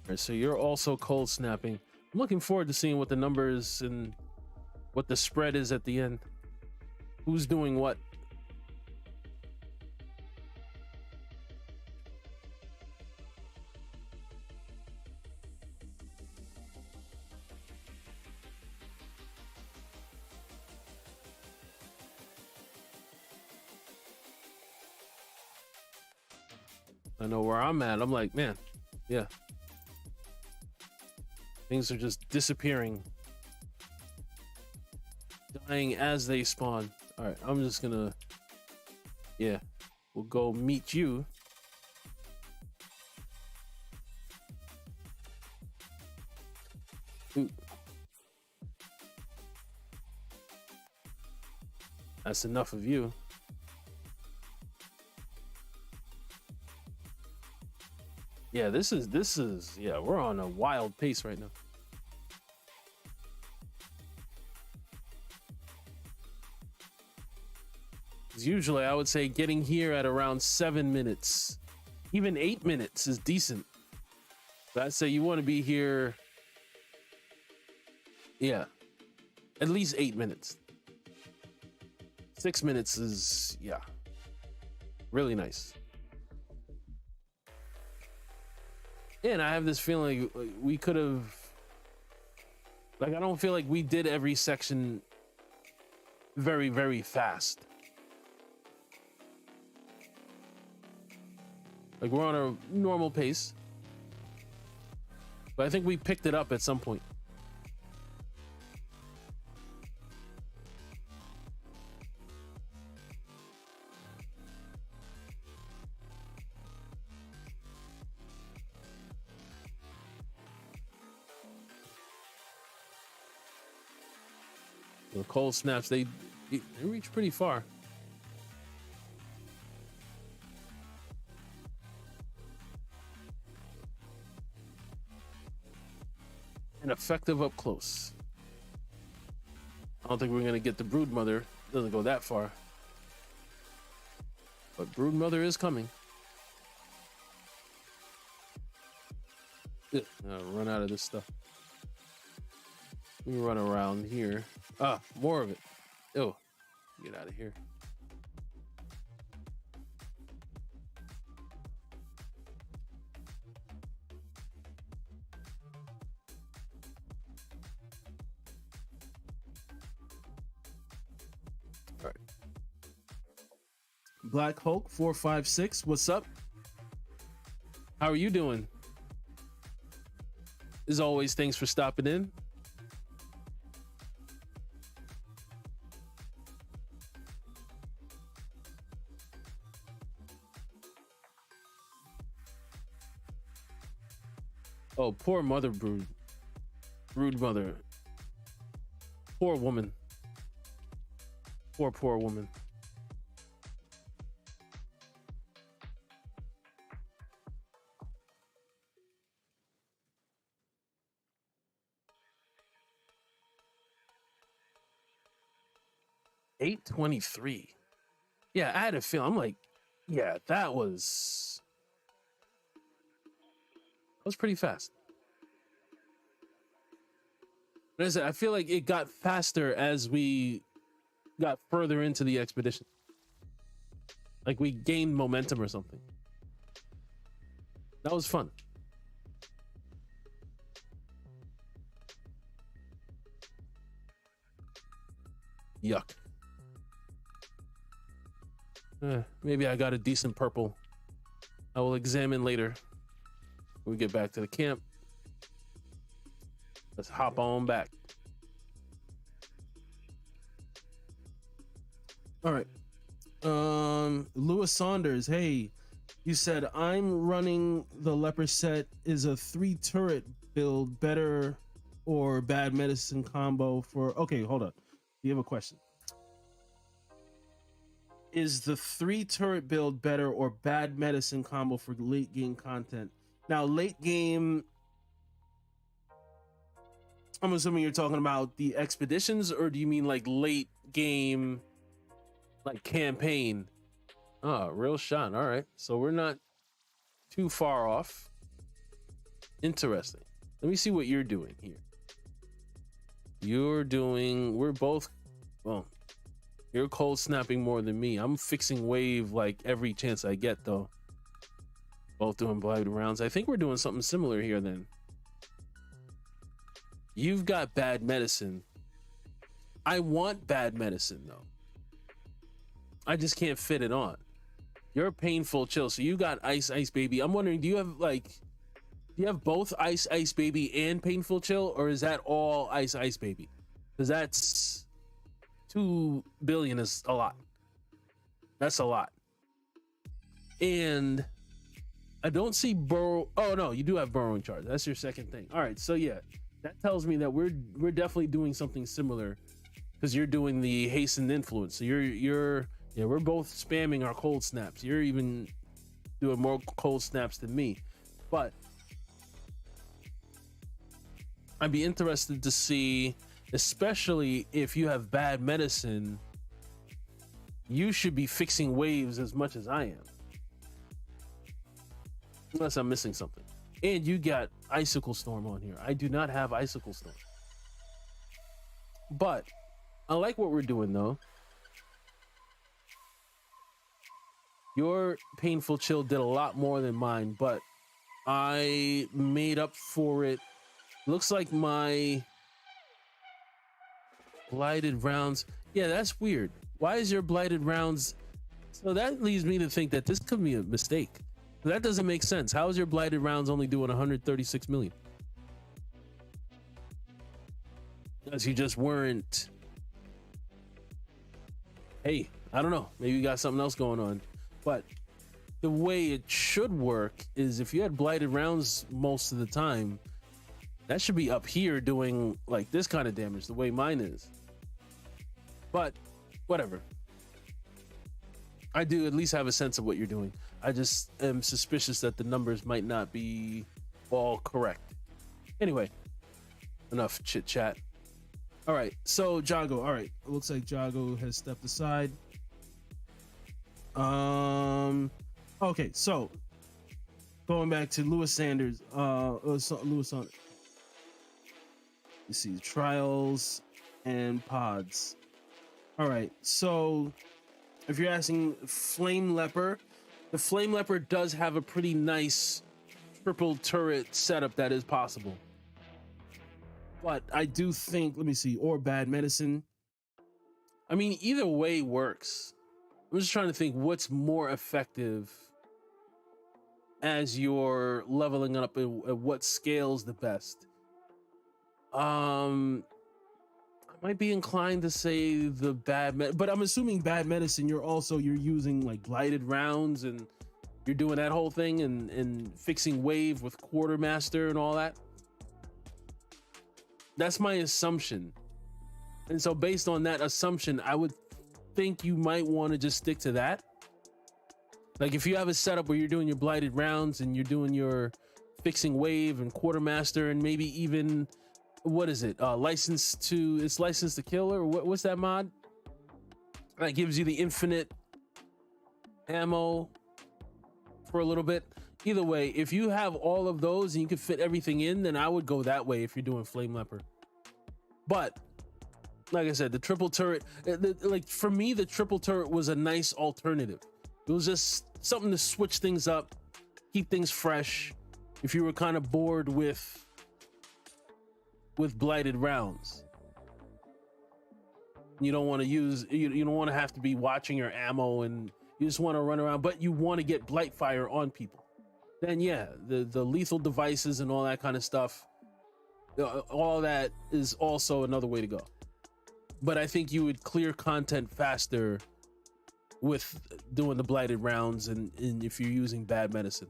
All right, so you're also cold snapping. I'm looking forward to seeing what the numbers and what the spread is at the end. Who's doing what? I know where I'm at. I'm like, man, yeah. Things are just disappearing. Dying as they spawn. All right, I'm just gonna, yeah, we'll go meet you. Ooh. That's enough of you. Yeah, this is yeah, we're on a wild pace right now. Usually I would say getting here at around 7 minutes, even 8 minutes is decent. But I'd say you want to be here, yeah, at least 8 minutes. 6 minutes is, yeah, really nice. And I have this feeling like we could have, like, I don't feel like we did every section very, very fast. Like, we're on a normal pace, but I think we picked it up at some point. The cold snaps, they reach pretty far. And effective up close. I don't think we're gonna get the brood mother. Doesn't go that far. But brood mother is coming. Ugh, I'll run out of this stuff. We can run around here. Ah, more of it. Oh, get out of here. All right. Black Hulk 456, what's up? How are you doing? As always, thanks for stopping in. Oh, poor mother brood. Brood mother. Poor woman. Poor woman. $8.23. Yeah, I had a feeling. I'm like, yeah, that was pretty fast. But as I said, I feel like it got faster as we got further into the expedition. Like we gained momentum or something. That was fun. Yuck. Maybe I got a decent purple. I will examine later when we get back to the camp. Let's hop on back. All right. Lewis Saunders, hey, you said I'm running the leper set. Is a 3 turret build better or bad medicine combo for? Okay, hold on. You have a question. Is the 3 turret build better or bad medicine combo for late game content? Now, late game, I'm assuming you're talking about the expeditions, or do you mean like late game, like campaign? Oh, real shot. All right. So we're not too far off. Interesting. Let me see what you're doing here. We're both, well, you're cold snapping more than me. I'm fixing wave like every chance I get, though. Both doing blighted rounds. I think we're doing something similar here then. You've got bad medicine. I want bad medicine, though. I just can't fit it on. You're painful chill. So you got ice baby. I'm wondering, do you have both ice baby and painful chill, or is that all ice baby? Because that's 2 billion is a lot. That's a lot. And I don't see burrow. Oh no, you do have burrowing charge. That's your second thing. All right, so yeah, that tells me that we're definitely doing something similar because you're doing the hastened influence. So yeah, we're both spamming our cold snaps. You're even doing more cold snaps than me, but I'd be interested to see, especially if you have bad medicine, you should be fixing waves as much as I am, unless I'm missing something. And you got Icicle Storm on here. I do not have Icicle Storm, but I like what we're doing though. Your Painful Chill did a lot more than mine, but I made up for it. Looks like my blighted rounds. Yeah, that's weird. Why is your blighted rounds? So that leads me to think that this could be a mistake. That doesn't make sense. How is your blighted rounds only doing 136 million? Because you just weren't. Hey, I don't know. Maybe you got something else going on. But the way it should work is if you had blighted rounds most of the time, that should be up here doing like this kind of damage the way mine is. But whatever. I do at least have a sense of what you're doing. I just am suspicious that the numbers might not be all correct. Anyway, enough chit chat. All right, so Jago. All right, it looks like Jago has stepped aside. Okay, so going back to Lewis Sanders, Lewis Sanders. You see the trials and pods. All right, so if you're asking Flame Leper, the Flame Leper does have a pretty nice triple turret setup that is possible. But I do think, let me see, or bad medicine. I mean, either way works. I'm just trying to think what's more effective as you're leveling up and what scales the best. I might be inclined to say the but I'm assuming bad medicine, you're using like blighted rounds and you're doing that whole thing and fixing wave with quartermaster and all that. That's my assumption. And so based on that assumption, I would think you might want to just stick to that. Like if you have a setup where you're doing your blighted rounds and you're doing your fixing wave and quartermaster and maybe even, what is it? License to kill, or what's that mod? That gives you the infinite ammo for a little bit. Either way, if you have all of those and you can fit everything in, then I would go that way if you're doing Flame Leper. But like I said, the triple turret, like for me, the triple turret was a nice alternative. It was just something to switch things up, keep things fresh. If you were kind of bored with blighted rounds, you don't want to use, you don't want to have to be watching your ammo and you just want to run around, but you want to get blight fire on people. Then yeah, the lethal devices and all that kind of stuff, all that is also another way to go. But I think you would clear content faster with doing the blighted rounds and if you're using bad medicine.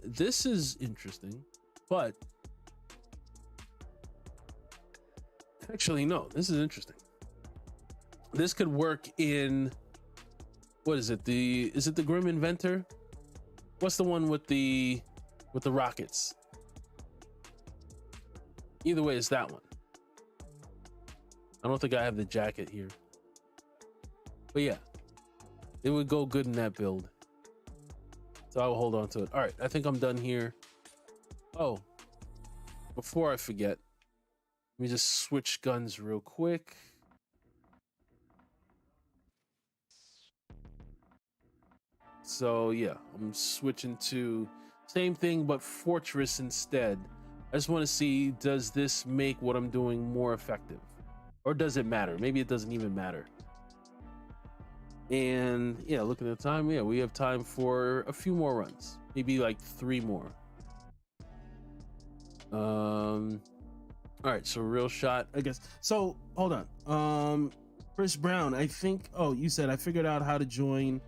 This is interesting, but actually no, this is interesting. This could work in, what is it? Is it the Grim Inventor? What's the one with the rockets? Either way, it's that one. I don't think I have the jacket here, but yeah, it would go good in that build. So I will hold on to it. All right, I think I'm done here. Oh, before I forget, let me just switch guns real quick. So yeah, I'm switching to same thing, but Fortress instead. I just want to see, does this make what I'm doing more effective? Or does it matter? Maybe it doesn't even matter. And yeah, looking at the time, yeah, we have time for a few more runs, maybe like 3 more. All right, so real shot, I guess. So hold on, Chris Brown, I think, oh, you said I figured out how to join.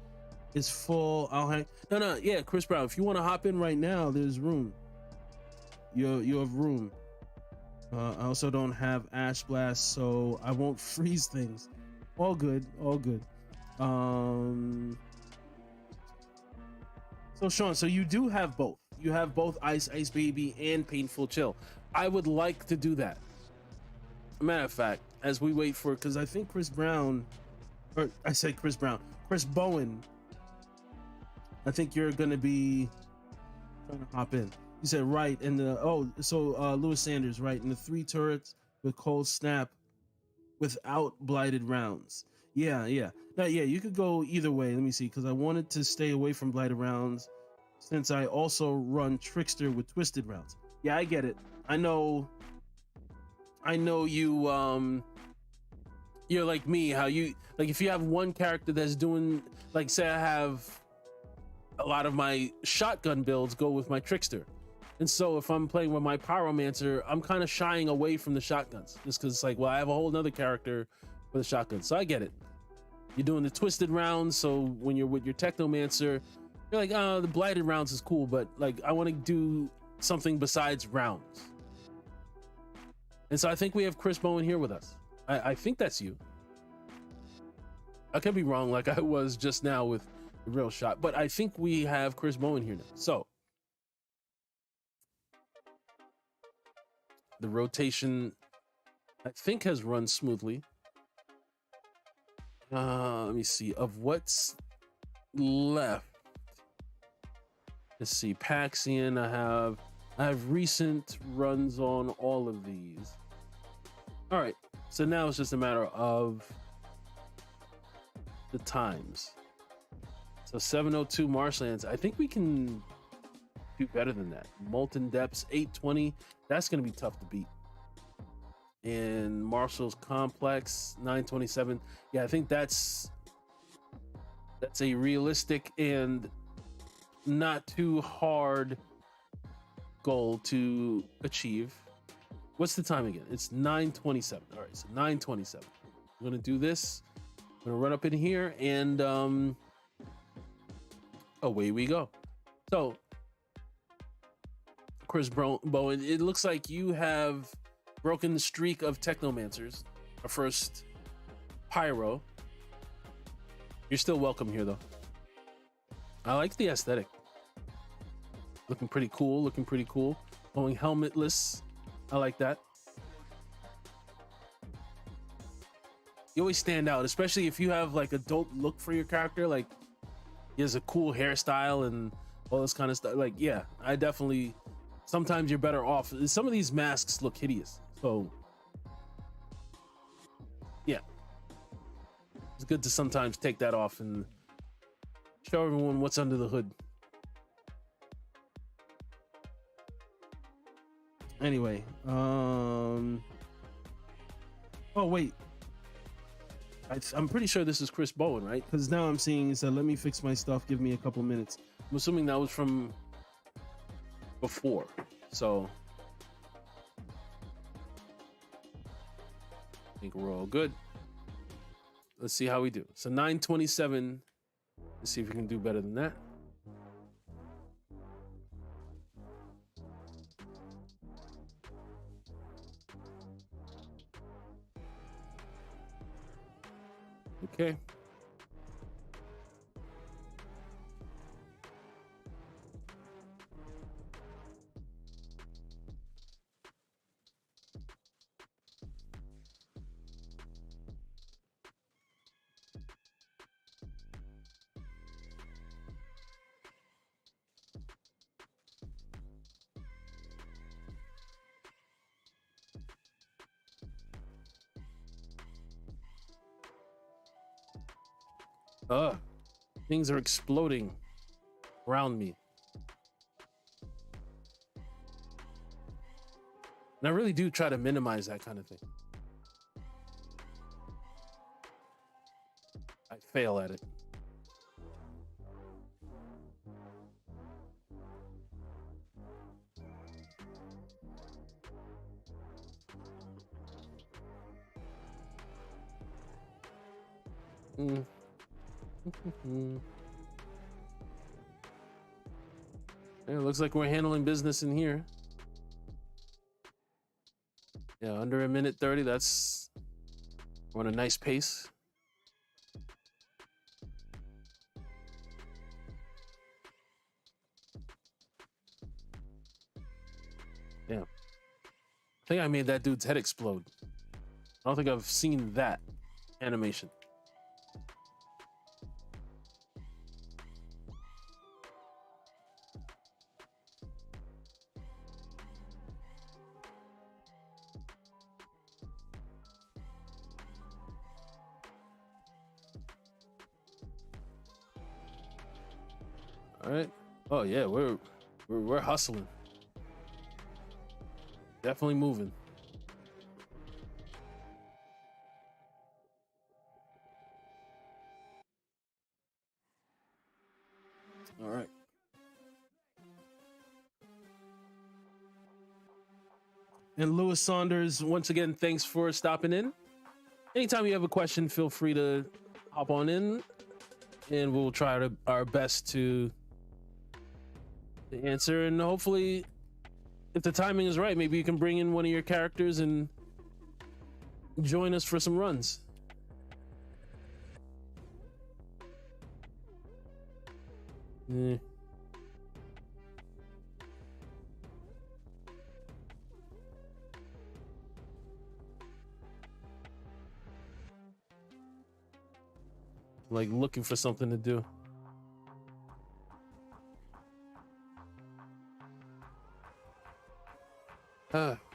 It's full. I'll hang. No, yeah, Chris Brown, if you want to hop in right now, there's room. You have room. I also don't have Ash Blast, so I won't freeze things. All good, all good. So Sean, so you do have both. You have both Ice Baby and Painful Chill. I would like to do that. Matter of fact, as we wait for, because I think Chris Brown, or I said Chris Brown, Chris Bowen, I think you're gonna be trying to hop in. You said right in the Lewis Sanders, right in the 3 turrets with Cold Snap without blighted rounds. Yeah. Now, yeah, you could go either way. Let me see, because I wanted to stay away from blighted rounds since I also run Trickster with twisted rounds. Yeah, I get it. I know you you're like me, how you like if you have one character that's doing, like, say I have a lot of my shotgun builds go with my Trickster, and so if I'm playing with my Pyromancer, I'm kind of shying away from the shotguns just because it's like, well, I have a whole nother character for the shotgun. So I get it. You're doing the twisted rounds, so when you're with your Technomancer, you're like, oh, the blighted rounds is cool, but like I want to do something besides rounds. And so I think we have Chris Bowen here with us. I think that's you. I could be wrong, like I was just now with the real shot, but I think we have Chris Bowen here now. So the rotation, I think, has run smoothly. Let me see of what's left. Let's see, Paxian. I have recent runs on all of these. All right, so now it's just a matter of the times. So 702 Marshlands. I think we can do better than that. Molten Depths 820. That's going to be tough to beat. And Marshall's Complex 927. Yeah, I think that's a realistic and not too hard goal to achieve. What's the time again? It's 9:27. All right, so 9:27. I'm gonna do this. I'm gonna run up in here and away we go. So Chris Bowen, it looks like you have broken the streak of Technomancers. Our first Pyro. You're still welcome here though. I like the aesthetic. Looking pretty cool, Going helmetless. I like that. You always stand out, especially if you have like a dope look for your character. Like he has a cool hairstyle and all this kind of stuff. Like, yeah, I definitely, sometimes you're better off. Some of these masks look hideous. So yeah, it's good to sometimes take that off and show everyone what's under the hood. Anyway, oh wait, I'm pretty sure this is Chris Bowen, right? Because now I'm seeing it said, let me fix my stuff, give me a couple minutes. I'm assuming that was from before, so I think we're all good. Let's see how we do. So 927. Let's see if we can do better than that. Okay. Things are exploding around me. And I really do try to minimize that kind of thing. I fail at it. Yeah, it looks like we're handling business in here. Yeah, under a minute 30. That's we're on a nice pace. Yeah. I think I made that dude's head explode. I don't think I've seen that animation. All right. Oh yeah, we're hustling. Definitely moving. All right. And Lewis Saunders, once again, thanks for stopping in. Anytime you have a question, feel free to hop on in, and we'll try our best to answer. And hopefully, if the timing is right, maybe you can bring in one of your characters and join us for some runs. Yeah. Like looking for something to do.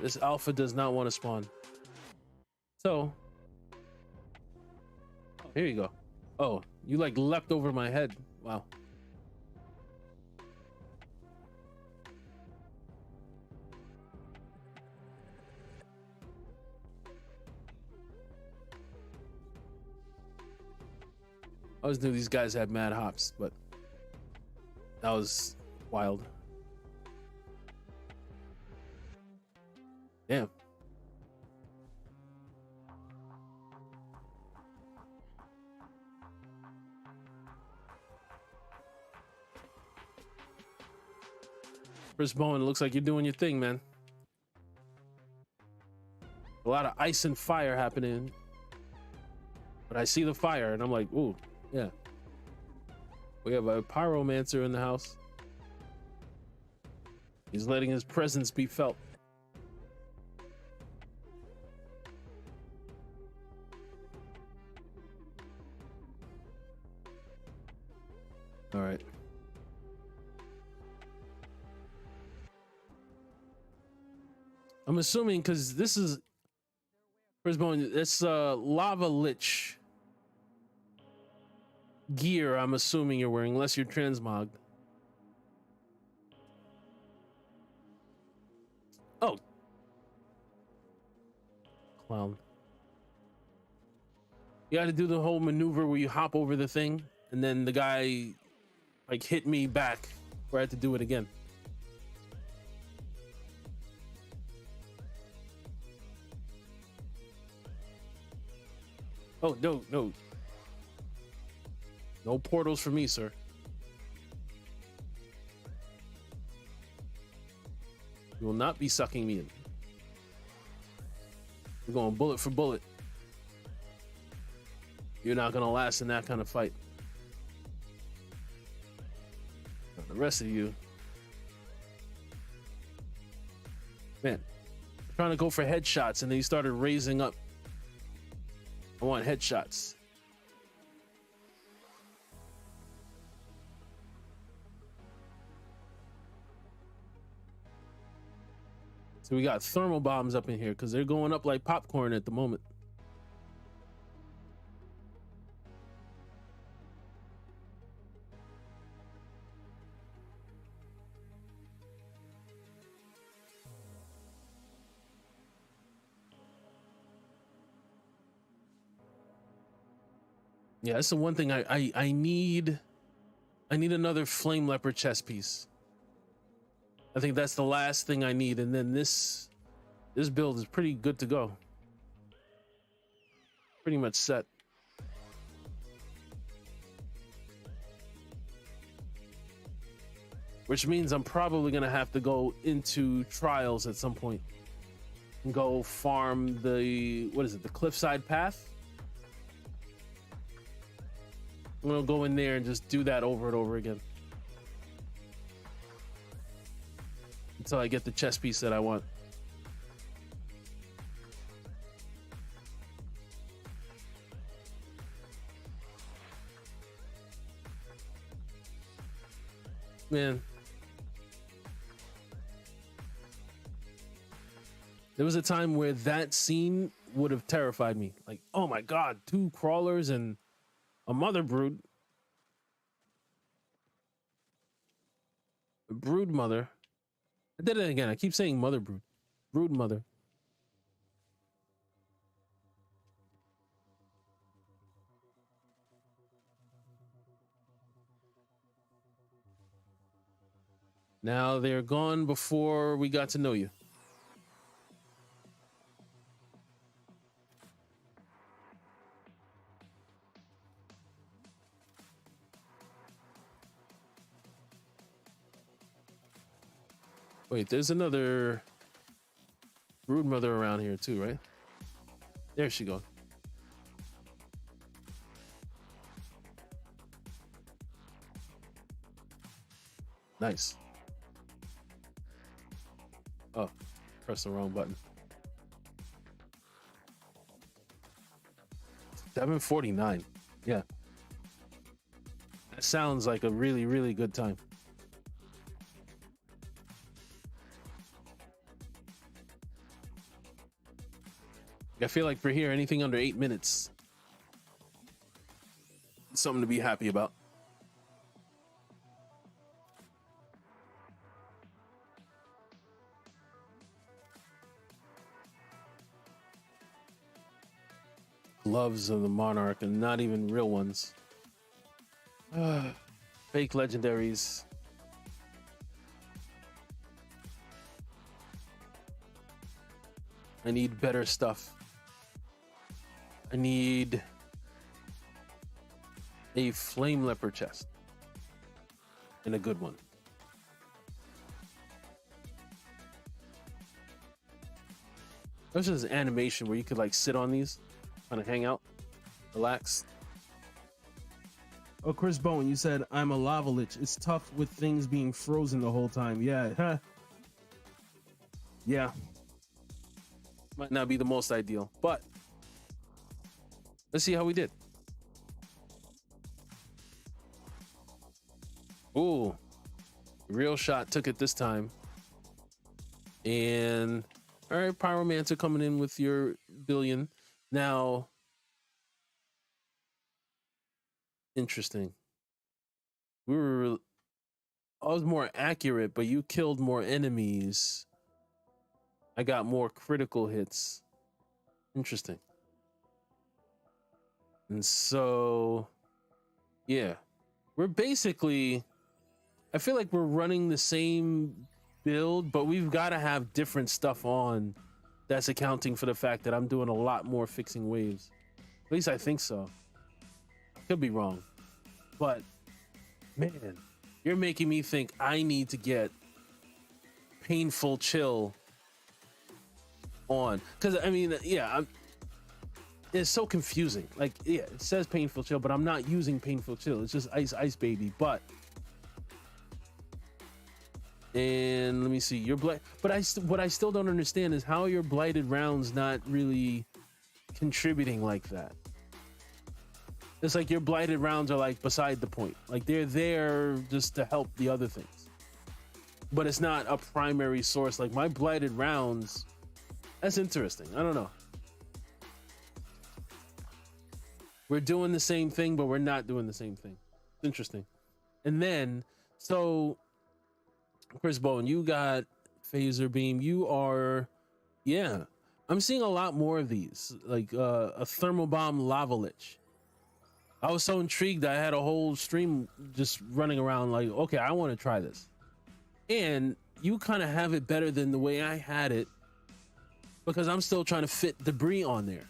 This alpha does not want to spawn. So, here you go. Oh, you like leapt over my head. Wow. I always knew these guys had mad hops, but that was wild. Damn. Chris Bowen, looks like you're doing your thing, man. A lot of ice and fire happening. But I see the fire and I'm like, ooh, yeah. We have a pyromancer in the house. He's letting his presence be felt. All right. I'm assuming because this is Brisbane, it's lava lich gear. I'm assuming you're wearing, unless you're transmogged. Oh, clown. You got to do the whole maneuver where you hop over the thing, and then the guy like hit me back, where I had to do it again. Oh, no. No portals for me, sir. You will not be sucking me in. We're going bullet for bullet. You're not going to last in that kind of fight. The rest of you, man, I'm trying to go for headshots, and then you started raising up. I want headshots. So we got thermal bombs up in here because they're going up like popcorn at the moment. Yeah, that's the one thing I need. I need another Flame Leper chest piece. I think that's the last thing I need, and then this build is pretty good to go. Pretty much set. Which means I'm probably gonna have to go into trials at some point. and go farm the, what is it, the cliffside path. I'm gonna go in there and just do that over and over again until I get the chest piece that I want. Man, there was a time where that scene would have terrified me. Like, oh my god, 2 crawlers and a mother brood. A brood mother. I did it again. I keep saying mother brood. Brood mother. Now they're gone before we got to know you. Wait, there's another brood mother around here too, right? There she goes. Nice. Oh, press the wrong button. 7:49. Yeah. That sounds like a really, really good time. I feel like for here, anything under 8 minutes, something to be happy about. Gloves of the Monarch, and not even real ones. Fake legendaries. I need better stuff. I need a Flame Leper chest. And a good one. There's this animation where you could like sit on these, kind of hang out, relax. Oh, Chris Bowen, you said I'm a lava lich. It's tough with things being frozen the whole time. Yeah. Huh. Yeah. Might not be the most ideal, but let's see how we did. Ooh, real shot took it this time. And all right, Pyromancer coming in with your billion. Now, interesting. I was more accurate, but you killed more enemies. I got more critical hits. Interesting. And so, yeah, we're basically, I feel like we're running the same build, but we've got to have different stuff on that's accounting for the fact that I'm doing a lot more fixing waves. At least I think so. Could be wrong. But, man, you're making me think I need to get Painful Chill on. Because, I mean, yeah, it's so confusing. Like, yeah, it says Painful Chill, but I'm not using Painful Chill. It's just Ice Baby. But, and let me see, your blight. But what I still don't understand is how your blighted rounds not really contributing like that. It's like your blighted rounds are like beside the point. Like they're there just to help the other things. But it's not a primary source. Like my blighted rounds, that's interesting. I don't know. We're doing the same thing, but we're not doing the same thing. It's interesting. And then, so Chris Bowen, you got Phaser Beam. You are, yeah. I'm seeing a lot more of these, like a Thermal Bomb Lava Lich. I was so intrigued that I had a whole stream just running around like, okay, I want to try this. And you kind of have it better than the way I had it because I'm still trying to fit debris on there.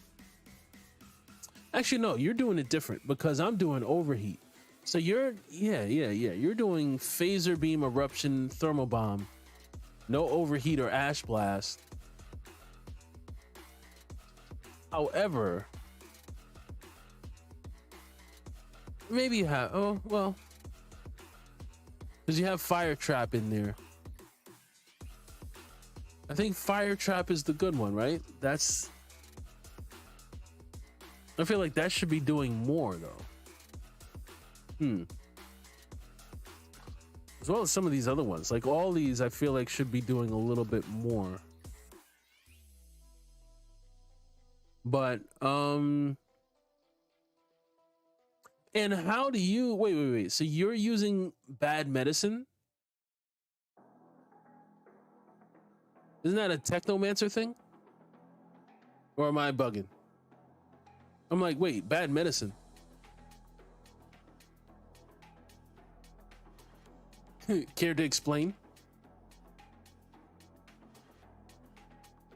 Actually, no, you're doing it different because I'm doing overheat. So you're, yeah. You're doing Phaser Beam, Eruption, Thermal Bomb, no overheat or Ash Blast. However, maybe you have, oh, well, because you have Fire Trap in there. I think Fire Trap is the good one, right? That's, I feel like that should be doing more though. As well as some of these other ones. Like all these I feel like should be doing a little bit more. But and how do you wait, so you're using bad medicine? Isn't that a Technomancer thing? Or am I bugging? I'm like, wait, bad medicine. Care to explain?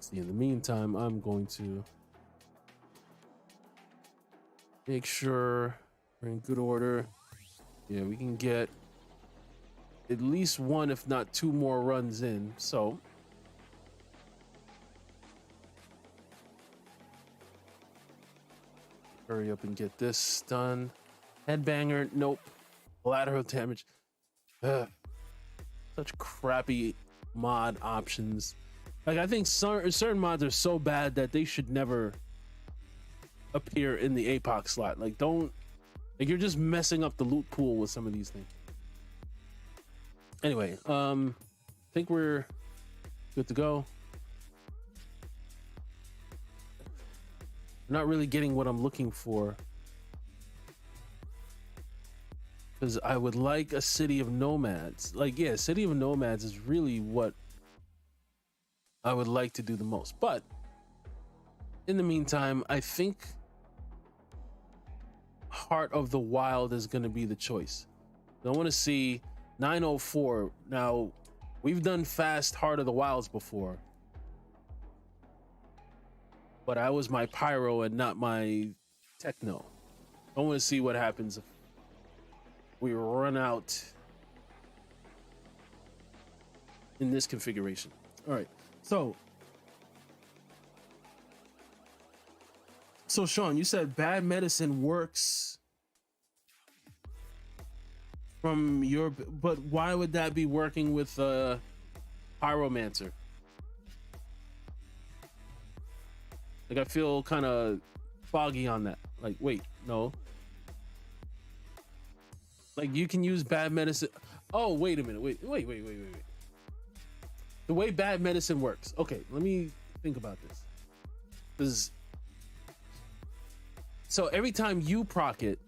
See, in the meantime, I'm going to make sure we're in good order. Yeah, we can get at least one, if not two more runs in. So hurry up and get this done. Headbanger, nope. Lateral damage. Ugh. Such crappy mod options. Like, I think certain mods are so bad that they should never appear in the APOC slot. Like, don't, like, you're just messing up the loot pool with some of these things. Anyway, I think we're good to go. I'm not really getting what I'm looking for, because I would like a city of nomads. Like, yeah, city of nomads is really what I would like to do the most. But in the meantime, I think Heart of the Wild is going to be the choice. I want to see 904. Now, we've done fast Heart of the Wilds before, but I was my pyro and not my techno. I want to see what happens if we run out in this configuration. All right. So Sean, you said bad medicine works from your, but why would that be working with Pyromancer? Like, I feel kind of foggy on that. Like, wait, no. Like, you can use bad medicine. Oh, wait a minute. Wait. The way bad medicine works. Okay, let me think about this. So every time you proc it,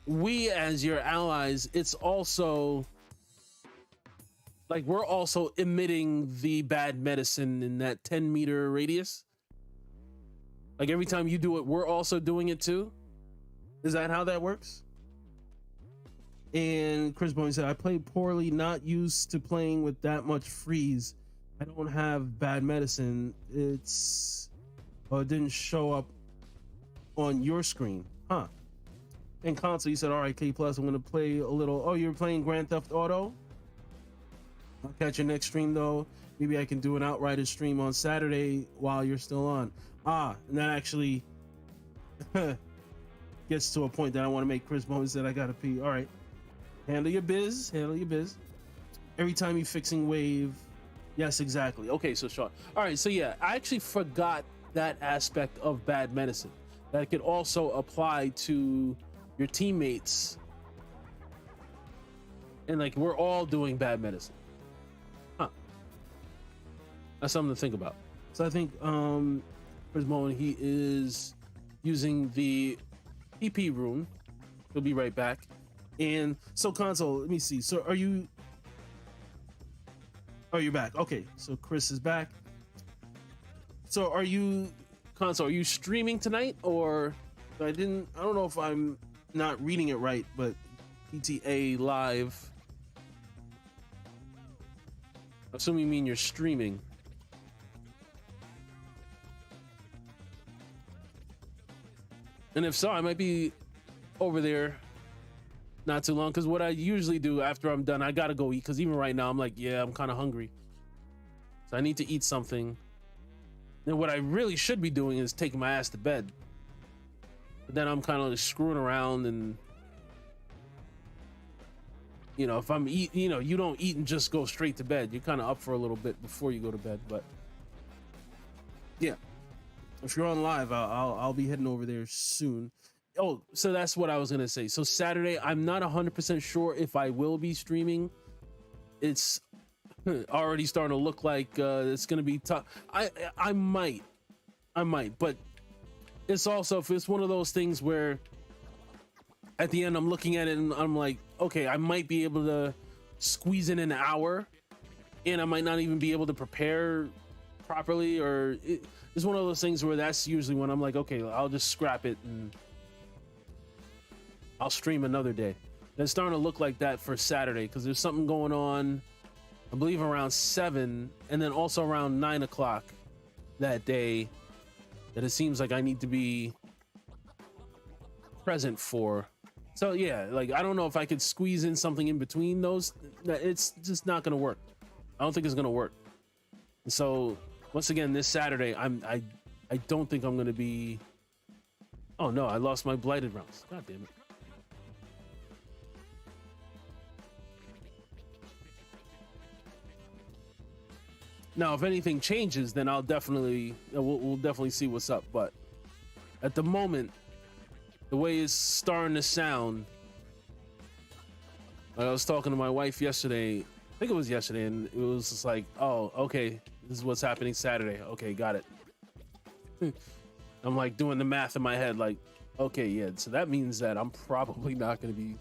we as your allies, it's also like we're also emitting the bad medicine in that 10-meter radius. Like, every time you do it, we're also doing it too. Is that how that works? And Chris Bowen said, I played poorly, not used to playing with that much freeze. I don't have bad medicine. It didn't show up on your screen. Huh. And console, you said, all right, Kplus, I'm going to play a little. Oh, you're playing Grand Theft Auto? I'll catch your next stream, though. Maybe I can do an Outriders stream on Saturday while you're still on. And that actually gets to a point that I want to make. Chris Bowen said, I got to pee. All right. Handle your biz. Every time you're fixing wave. Yes, exactly. Okay, so Sean. All right, so yeah, I actually forgot that aspect of bad medicine. That could also apply to your teammates. And, like, we're all doing bad medicine. Huh. That's something to think about. So I think for this moment he is using the PP rune. He'll be right back. And so console, let me see. So are you? Oh, you're back. Okay, so Chris is back. So are you, console? Are you streaming tonight, or I don't know if I'm not reading it right, but PTA live. I assume you mean you're streaming. And if so, I might be over there not too long, because what I usually do after I'm done, I gotta go eat, because even right now I'm like, yeah, I'm kind of hungry, so I need to eat something. And what I really should be doing is taking my ass to bed. But then I'm kind of just screwing around, and you know, if I'm eating, you know, you don't eat and just go straight to bed. You're kind of up for a little bit before you go to bed. But yeah, if you're on live, I'll be heading over there soon. Oh, so that's what I was gonna say. So Saturday, I'm not 100% sure if I will be streaming. It's already starting to look like it's gonna be tough. I might, but it's also, if it's one of those things where at the end I'm looking at it and I'm like, okay, I might be able to squeeze in an hour, and I might not even be able to prepare properly, or it's one of those things where that's usually when I'm like, okay, I'll just scrap it and I'll stream another day. And it's starting to look like that for Saturday, because there's something going on, I believe around 7, and then also around 9 o'clock that day, that it seems like I need to be present for. So yeah, like, I don't know if I could squeeze in something in between those. It's just not gonna work. I don't think it's gonna work. And so once again, this Saturday, I don't think I'm gonna be. Oh no, I lost my blighted rounds. God damn it. Now, if anything changes, then I'll definitely, we'll definitely see what's up. But at the moment, the way it's starting to sound, like I was talking to my wife yesterday, I think it was yesterday, and it was just like, oh, okay, this is what's happening Saturday. Okay, got it. I'm like doing the math in my head, like, okay, yeah, so that means that I'm probably not going to be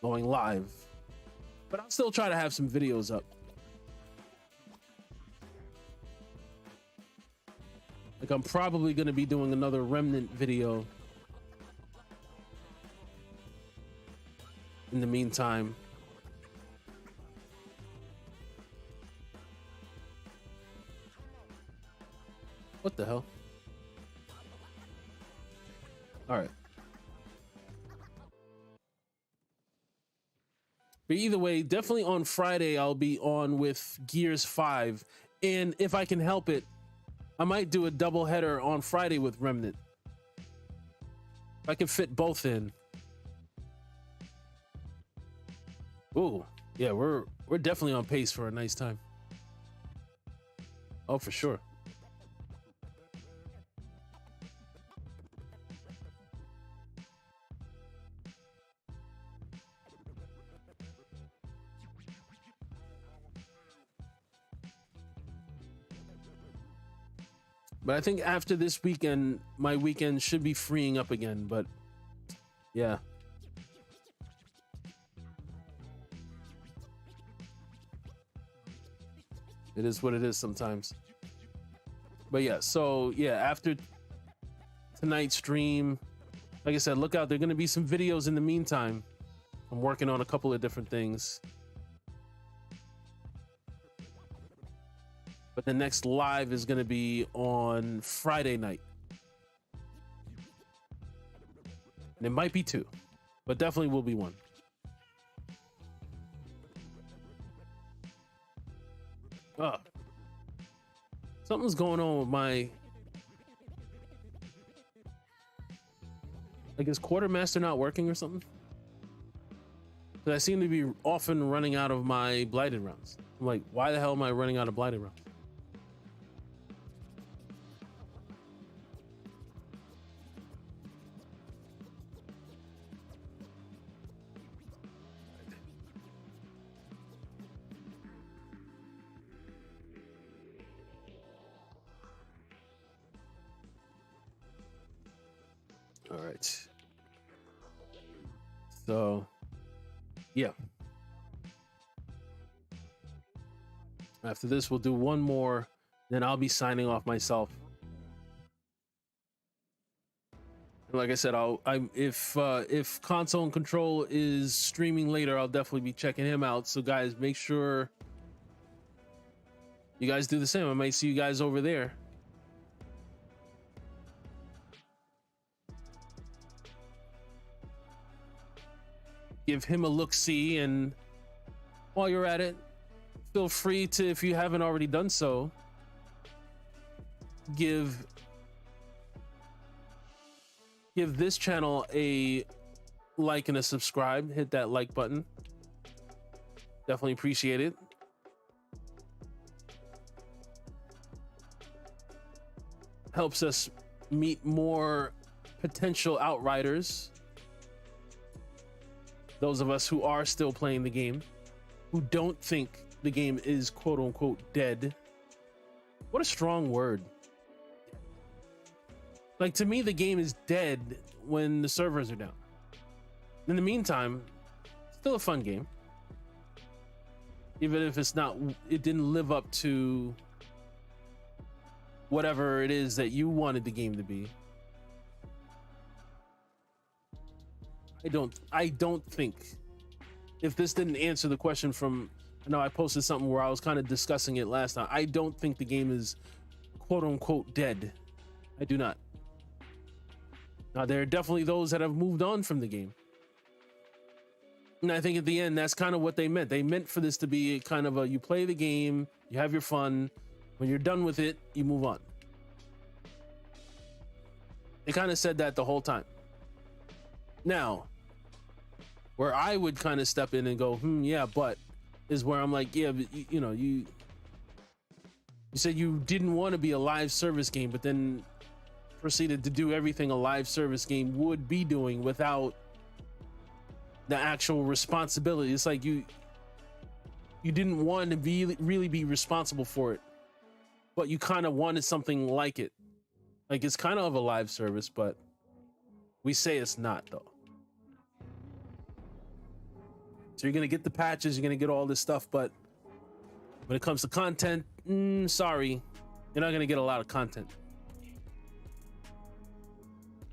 going live, but I'll still try to have some videos up. Like, I'm probably going to be doing another Remnant video in the meantime. What the hell? All right. But either way, definitely on Friday, I'll be on with Gears 5. And if I can help it, I might do a double header on Friday with Remnant. If I can fit both in. Ooh, yeah, we're definitely on pace for a nice time. Oh, for sure. But I think after this weekend, my weekend should be freeing up again, but yeah. It is what it is sometimes. But yeah, so yeah, after tonight's stream, like I said, look out, there are going to be some videos in the meantime. I'm working on a couple of different things. But the next live is going to be on Friday night. And it might be 2, but definitely will be 1. Something's going on with my... Like, is Quartermaster not working or something? Because I seem to be often running out of my blighted rounds. I'm like, why the hell am I running out of blighted rounds? All right. So, yeah. After this, we'll do one more, then I'll be signing off myself. And like I said, if Console and Control is streaming later, I'll definitely be checking him out. So guys, make sure you guys do the same. I might see you guys over there. Give him a look-see, and while you're at it, feel free to, if you haven't already done so, give this channel a like and a subscribe. Hit that like button. Definitely appreciate it. Helps us meet more potential outriders. Those of us who are still playing the game, who don't think the game is quote unquote dead. What a strong word. Like, to me, the game is dead when the servers are down. In the meantime, still a fun game. Even if it's not, it didn't live up to whatever it is that you wanted the game to be. I don't think, if this didn't answer the question from, I know I posted something where I was kind of discussing it last time. I don't think the game is quote unquote dead. I do not. Now, there are definitely those that have moved on from the game. And I think at the end, that's kind of what they meant. They meant for this to be kind of a, you play the game, you have your fun. When you're done with it, you move on. They kind of said that the whole time. Now, where I would kind of step in and go, yeah, but, is where I'm like, yeah, but you know, you said you didn't want to be a live service game, but then proceeded to do everything a live service game would be doing without the actual responsibility. It's like you didn't want to really be responsible for it, but you kind of wanted something like it. Like, it's kind of a live service, but we say it's not, though. So you're gonna get the patches, you're gonna get all this stuff, but when it comes to content, sorry, you're not gonna get a lot of content.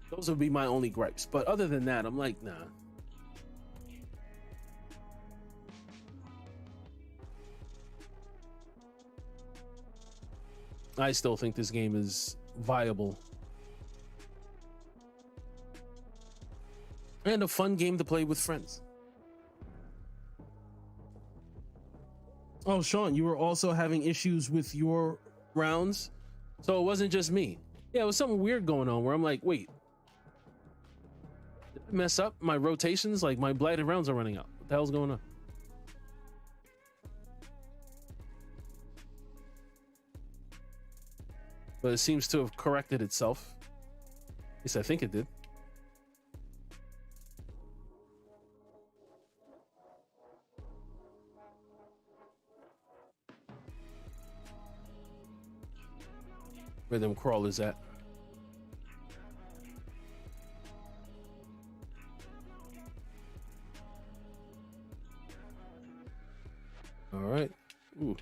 Those would be my only gripes, but other than that, I'm like, nah. I still think this game is viable and a fun game to play with friends. Oh, Sean, you were also having issues with your rounds, so it wasn't just me. Yeah, it was something weird going on where I'm like, wait, did I mess up my rotations? Like, my blighted rounds are running out. What the hell's going on? But it seems to have corrected itself. At least I think it did. Where them crawlers at? All right. Ooh.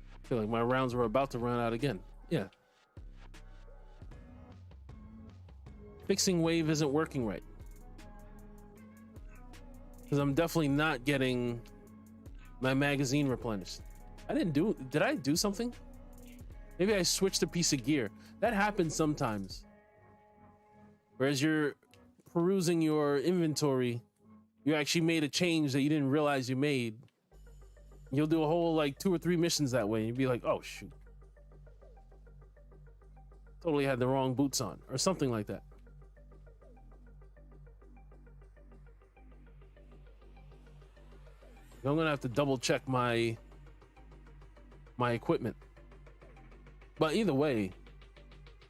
I feel like my rounds were about to run out again. Yeah. Fixing wave isn't working right. Because I'm definitely not getting my magazine replenished. Did I do something? Maybe I switched a piece of gear. That happens sometimes. Whereas you're perusing your inventory, you actually made a change that you didn't realize you made. You'll do a whole like 2 or 3 missions that way and you'd be like, oh shoot, totally had the wrong boots on or something like that. I'm gonna have to double check my equipment. But either way,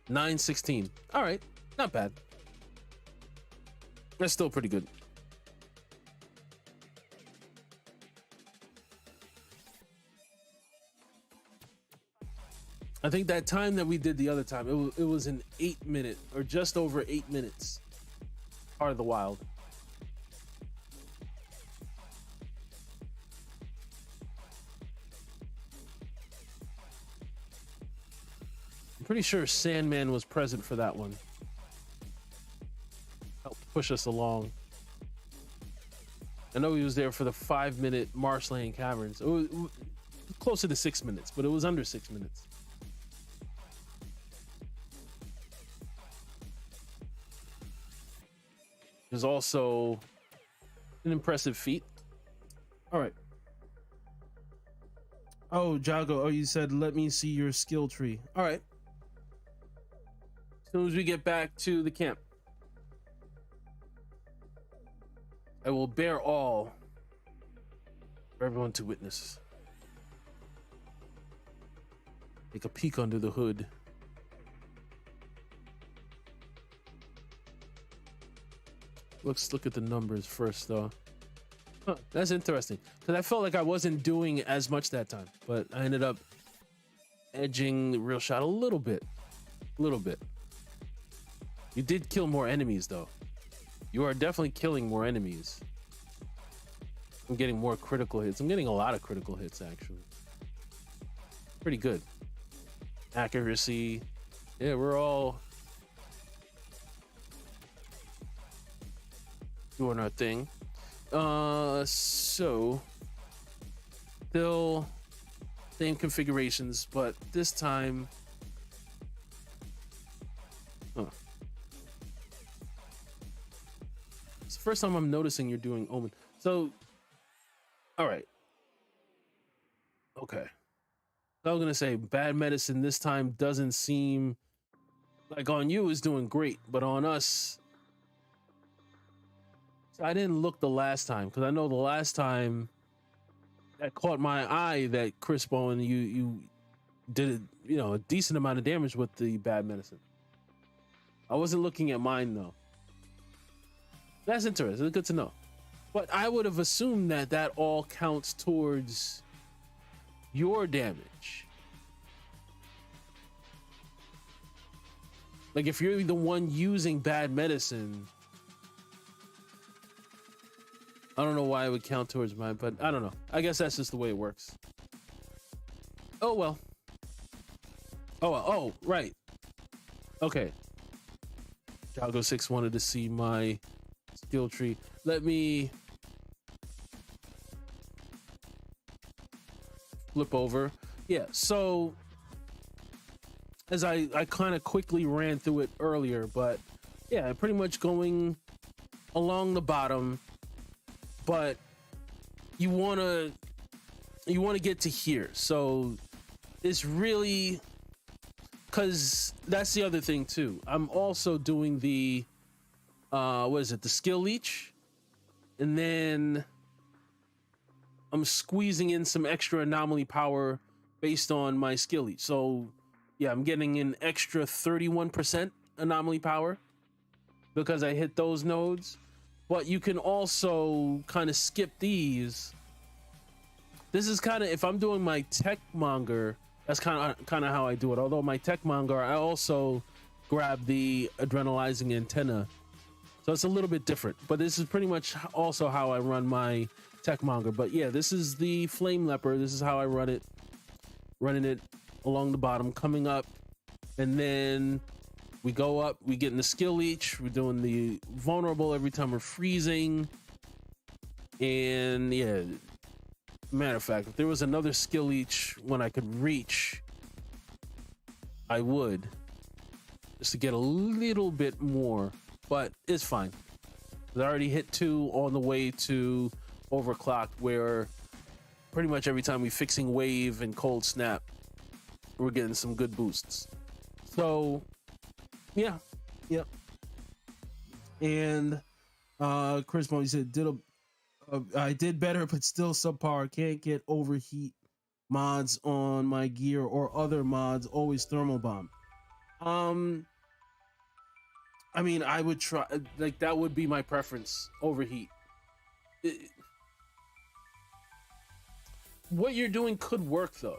916. All right, not bad. That's still pretty good. I think that time that we did the other time, it was an 8-minute or just over 8 minutes. Heart of the Wild. I'm pretty sure Sandman was present for that one. Helped push us along. I know he was there for the 5-minute Marshland Caverns. It was closer to 6 minutes, but it was under 6 minutes. Is also an impressive feat. All right. Oh, Jago. Oh, you said let me see your skill tree. All right. As soon as we get back to the camp, I will bear all for everyone to witness. Take a peek under the hood. Let's look at the numbers first, though. Huh, that's interesting, because I felt like I wasn't doing as much that time, but I ended up edging the real shot a little bit. A little bit. You did kill more enemies, though. You are definitely killing more enemies. I'm getting more critical hits. I'm getting a lot of critical hits, actually. Pretty good. Accuracy. Yeah, we're all doing our thing. So still same configurations, but this time it's the first time I'm noticing you're doing Omen. So all right. Okay. So I was gonna say bad medicine this time doesn't seem like on you is doing great, but on us, so I didn't look the last time because I know the last time that caught my eye that Chris Bowen, you did a decent amount of damage with the bad medicine. I wasn't looking at mine though. That's interesting. Good to know. But I would have assumed that that all counts towards your damage. Like if you're the one using bad medicine, I don't know why it would count towards mine, but I don't know. I guess that's just the way it works. Oh, well. Oh, right. Okay. Jago 6 wanted to see my skill tree. Let me flip over. Yeah, so as I kind of quickly ran through it earlier, but yeah, pretty much going along the bottom, but you want to get to here. So it's really, because that's the other thing too. I'm also doing the what is it, the skill leech, and then I'm squeezing in some extra anomaly power based on my skill leech. So yeah, I'm getting an extra 31% anomaly power because I hit those nodes. But you can also kind of skip these. This is kind of, if I'm doing my tech monger, that's kind of how I do it. Although my tech monger, I also grab the adrenalizing antenna, so it's a little bit different. But this is pretty much also how I run my tech monger. But yeah, this is the Flame Leper. This is how I run it, running it along the bottom, coming up, and then we go up, we get in the skill leech, we're doing the vulnerable every time we're freezing. And yeah, matter of fact, if there was another skill leech when I could reach, I would, just to get a little bit more, but it's fine. I already hit 2 on the way to overclocked, where pretty much every time we fixing wave and cold snap, we're getting some good boosts. So yeah, yep. And Chris Mo, you said I did better, but still subpar. Can't get overheat mods on my gear or other mods. Always thermal bomb. I mean, I would try, like, that would be my preference. Overheat. What you're doing could work though.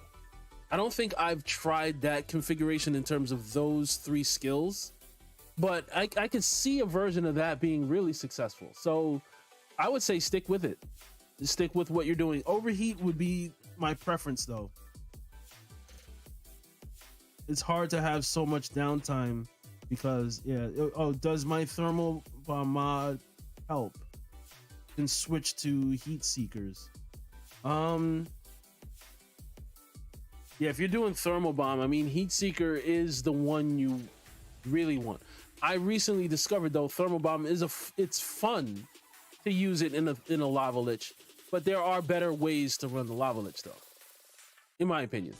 I don't think I've tried that configuration in terms of those 3 skills, but I could see a version of that being really successful. So I would say stick with it. Stick with what you're doing. Overheat would be my preference though. It's hard to have so much downtime because, yeah. Oh, does my thermal mod help? Can switch to heat seekers. Yeah, if you're doing thermal bomb, I mean, heat seeker is the one you really want. I recently discovered though, thermal bomb is it's fun to use it in a lava lich, but there are better ways to run the lava lich though. in my opinion.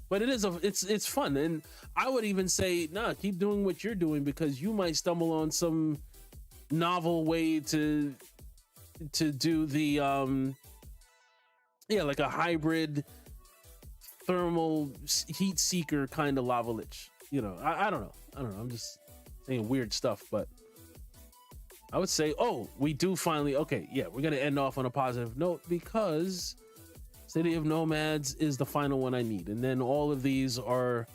But it is it's fun, and I would even say, nah, keep doing what you're doing, because you might stumble on some novel way to do the yeah, like a hybrid thermal heat seeker kind of lava lich. You know, I don't know. I'm just saying weird stuff, but I would say, oh, we do finally, okay, yeah, we're gonna end off on a positive note, because City of Nomads is the final one I need, and then all of these are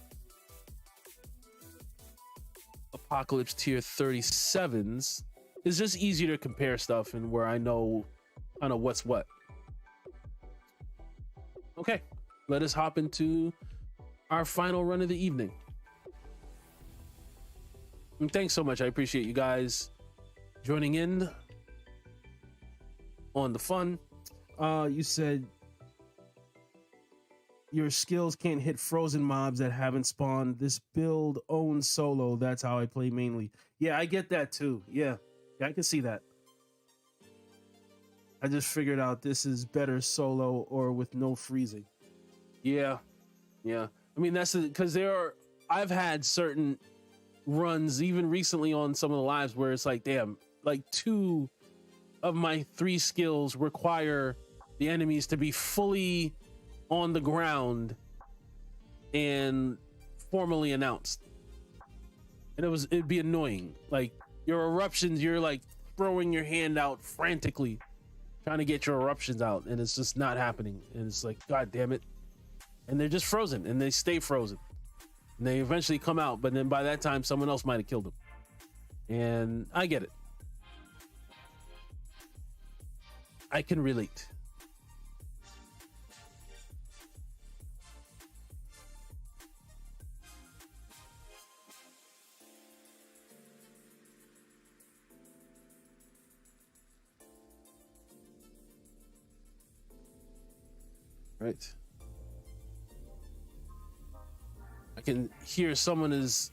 Apocalypse tier 37s. It's just easier to compare stuff and where I know kind of what's what. Okay, let us hop into our final run of the evening. And thanks so much. I appreciate you guys joining in on the fun. You said your skills can't hit frozen mobs that haven't spawned. This build owns solo. That's how I play mainly. Yeah, I get that too. Yeah, I can see that. I just figured out this is better solo or with no freezing. Yeah. I mean, that's because I've had certain runs, even recently on some of the lives, where it's like, damn, like 2 of my 3 skills require the enemies to be fully on the ground and formally announced, and it'd be annoying. Like your eruptions, you're like throwing your hand out frantically trying to get your eruptions out, and it's just not happening, and it's like, god damn it. And they're just frozen, and they stay frozen, and they eventually come out, but then by that time someone else might have killed them. And I get it, I can relate. Right. I can hear someone is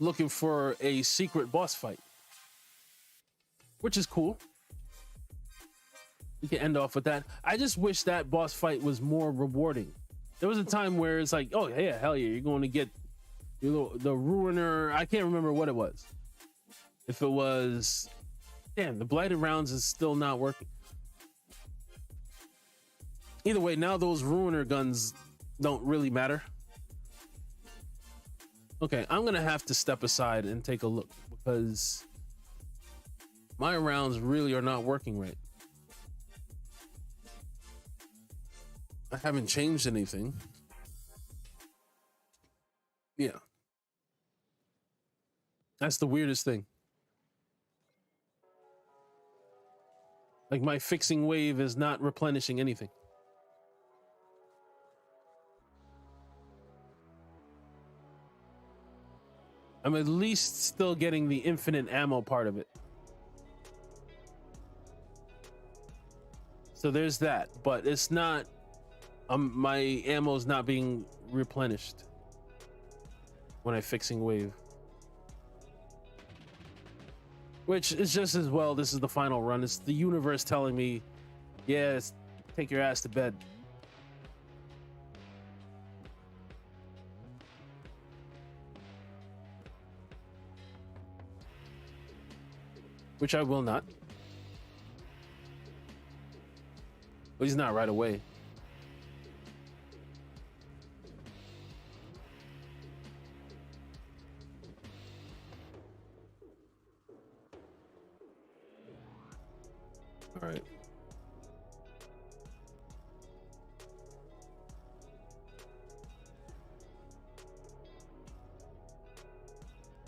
looking for a secret boss fight, which is cool. We can end off with that. I just wish that boss fight was more rewarding. There was a time where it's like, oh yeah, hell yeah, you're going to get the Ruiner. I can't remember what it was. If it was, damn, the Blighted Rounds is still not working. Either way, now those Ruiner guns don't really matter. Okay, I'm gonna have to step aside and take a look, because my rounds really are not working right. I haven't changed anything. Yeah. That's the weirdest thing. Like my fixing wave is not replenishing anything. I'm at least still getting the infinite ammo part of it. So there's that, but it's not, my ammo's not being replenished when I fixing wave. Which is just as well, this is the final run. It's the universe telling me, yeah, take your ass to bed. Which I will not. But he's not right away. All right.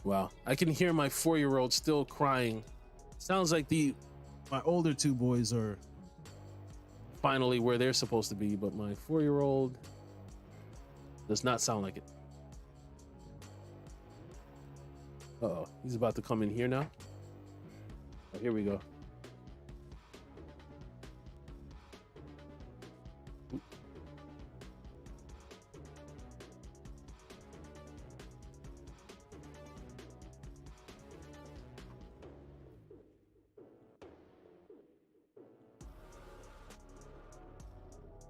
Wow, I can hear my 4-year-old still crying. Sounds like my older 2 boys are finally where they're supposed to be, but my 4-year-old does not sound like it. Uh-oh, he's about to come in here now. Oh, here we go.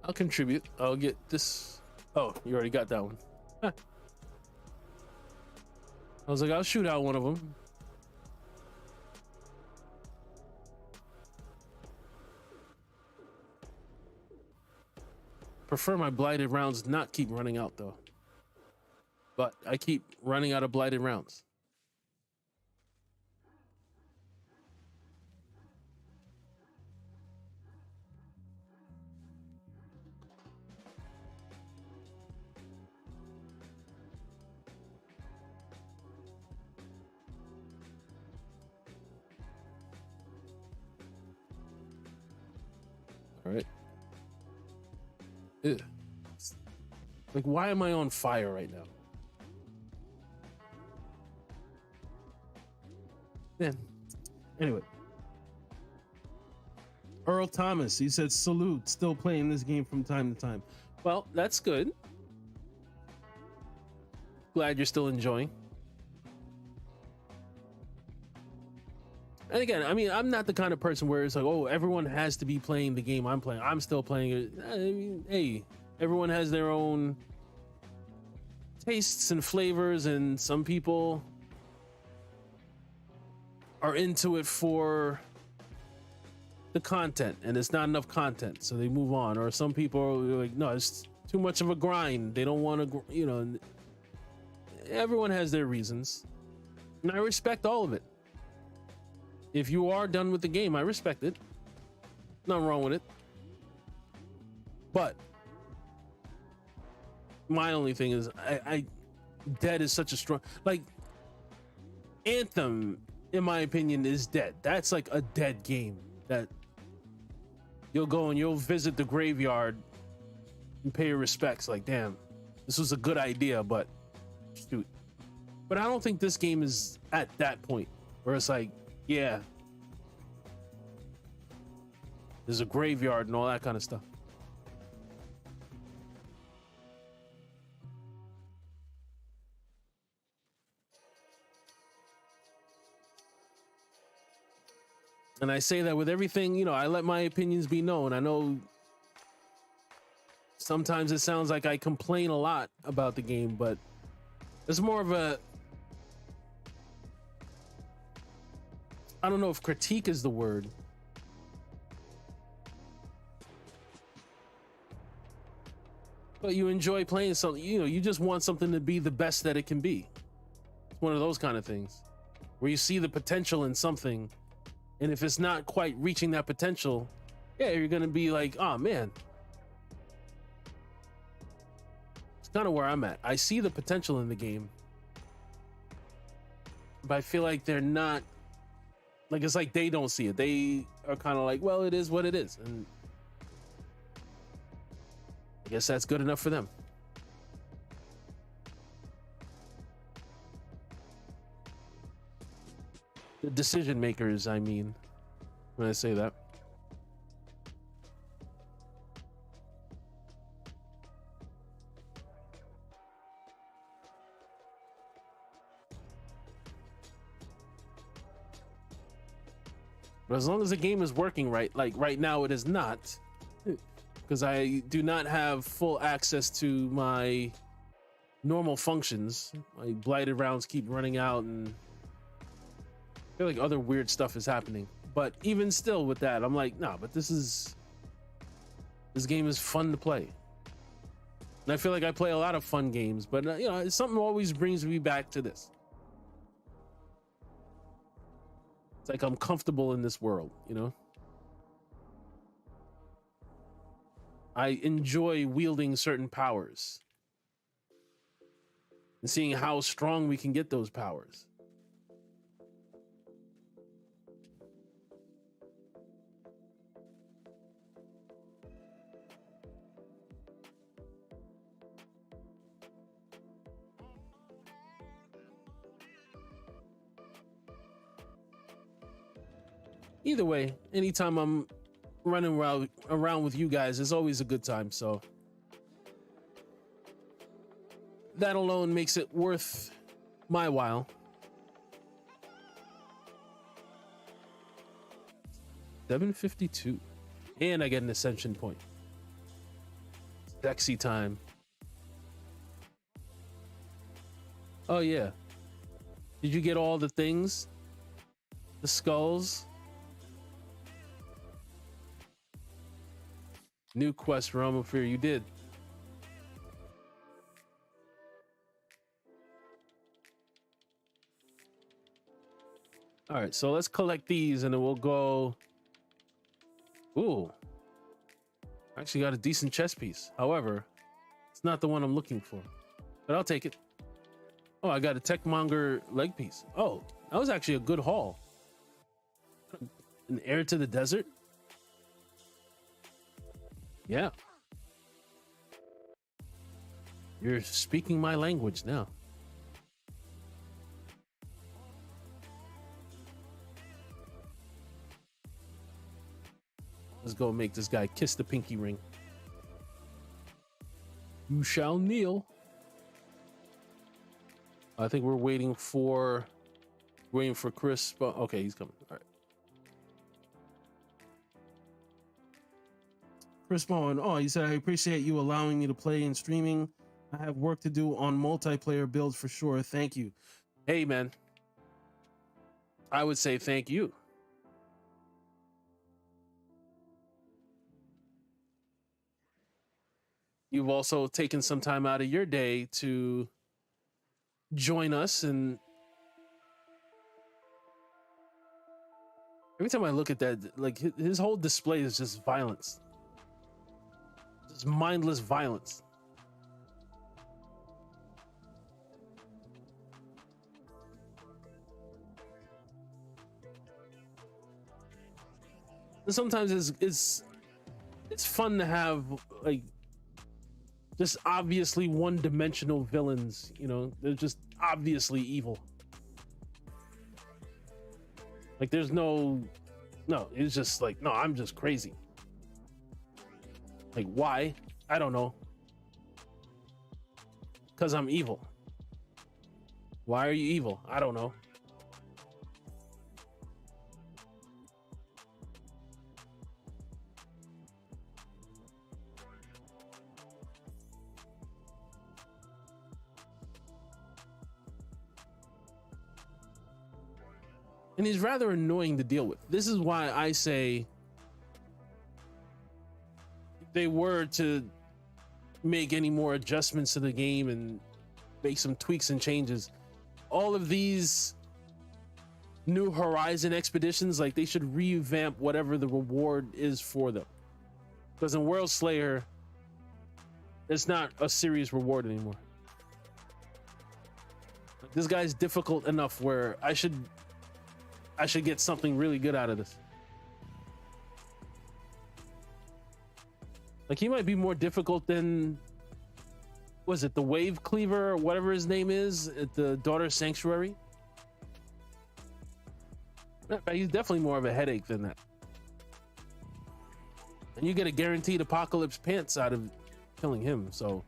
I'll contribute. I'll get this. Oh, you already got that one. Huh. I was like, I'll shoot out one of them. Prefer my blighted rounds not keep running out though. But I keep running out of blighted rounds. All right. Ew. Like, why am I on fire right now? Man. Anyway, Earl Thomas, he said, salute, still playing this game from time to time. Well, that's good. Glad you're still enjoying. And again, I mean, I'm not the kind of person where it's like, oh, everyone has to be playing the game I'm playing. I'm still playing it. I mean, hey, everyone has their own tastes and flavors, and some people are into it for the content, and it's not enough content, so they move on. Or some people are like, no, it's too much of a grind. They don't want to, you know. Everyone has their reasons, and I respect all of it. If you are done with the game, I respect it. Nothing wrong with it. But my only thing is, Dead is such a strong, like, Anthem, in my opinion, is dead. That's like a dead game that you'll go and you'll visit the graveyard and pay your respects. Like, damn, this was a good idea, but shoot. But I don't think this game is at that point where it's like, yeah, there's a graveyard and all that kind of stuff. And I say that with everything, you know, I let my opinions be known. I know sometimes it sounds like I complain a lot about the game, but it's more of a, I don't know if critique is the word. But you enjoy playing something, you know, you just want something to be the best that it can be. It's one of those kind of things where you see the potential in something, and if it's not quite reaching that potential, yeah, you're gonna be like, oh man. It's kind of where I'm at. I see the potential in the game, but I feel like they're not, like, it's like they don't see it. They are kind of like, well, it is what it is, and I guess that's good enough for them. The decision makers, I mean, when I say that. But as long as the game is working right, like right now it is not, because I do not have full access to my normal functions. My blighted rounds keep running out, and I feel like other weird stuff is happening. But even still with that, I'm like, nah, but this game is fun to play. And I feel like I play a lot of fun games, but you know, something always brings me back to this. It's like I'm comfortable in this world, you know? I enjoy wielding certain powers and seeing how strong we can get those powers. Either way, anytime I'm running around with you guys, it's always a good time, so that alone makes it worth my while. $752, and I get an ascension point. Sexy time. Oh yeah. Did you get all the things? The skulls? New quest, Realm of Fear. You did. All right, so let's collect these and then we'll go. Ooh. Actually got a decent chess piece. However, it's not the one I'm looking for, but I'll take it. Oh, I got a Techmonger leg piece. Oh, that was actually a good haul. An heir to the desert? Yeah. You're speaking my language now. Let's go make this guy kiss the pinky ring. You shall kneel. I think we're waiting for Chris. Okay, he's coming. All right. Chris Bowen, oh, he said, I appreciate you allowing me to play and streaming. I have work to do on multiplayer builds for sure. Thank you. Hey, man. I would say thank you. You've also taken some time out of your day to join us, and every time I look at that, like his whole display is just violence. Just mindless violence. And sometimes it's fun to have like just obviously one-dimensional villains, you know, they're just obviously evil. Like there's no, it's just like, no, I'm just crazy. Like why? I don't know. Because I'm evil. Why are you evil? I don't know. And he's rather annoying to deal with. This is why I say if they were to make any more adjustments to the game and make some tweaks and changes, all of these New Horizon expeditions, like they should revamp whatever the reward is for them. Because in World Slayer, it's not a serious reward anymore. Like, this guy's difficult enough where I should get something really good out of this. Like he might be more difficult than, was it the Wave Cleaver or whatever his name is at the Daughter Sanctuary? He's definitely more of a headache than that. And you get a guaranteed Apocalypse Pants out of killing him, so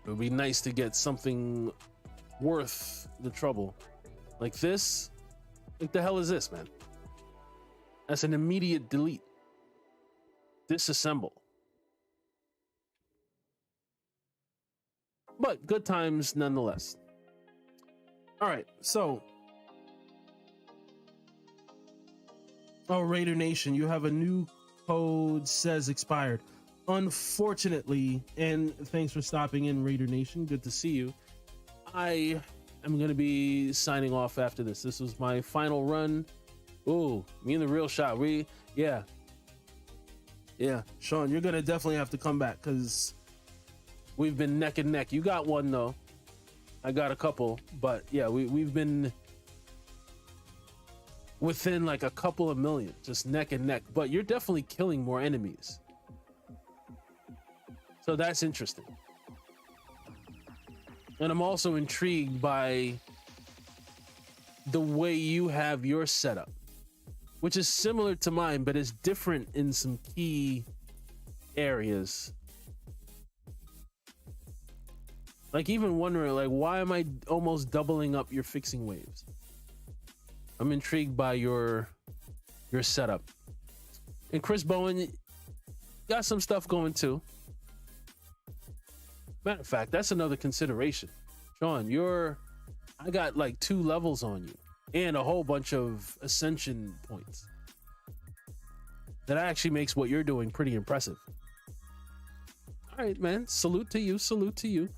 it would be nice to get something worth the trouble. Like this? What the hell is this, man? That's an immediate delete. Disassemble. But good times nonetheless. All right, so Raider Nation, you have a new code, says expired. Unfortunately, and thanks for stopping in, Raider Nation. Good to see you. I am going to be signing off after this. This was my final run. Ooh, me and the real shot. Yeah, Sean, you're going to definitely have to come back because we've been neck and neck. You got one though. I got a couple, but yeah, we've been within like a couple of million, just neck and neck. But you're definitely killing more enemies. So that's interesting. And I'm also intrigued by the way you have your setup, which is similar to mine, but is different in some key areas. Like even wondering, like, why am I almost doubling up your fixing waves? I'm intrigued by your setup. And Chris Bowen got some stuff going too. Matter of fact, that's another consideration. Sean, I got like 2 levels on you and a whole bunch of ascension points. That actually makes what you're doing pretty impressive. All right, man. Salute to you. Salute to you.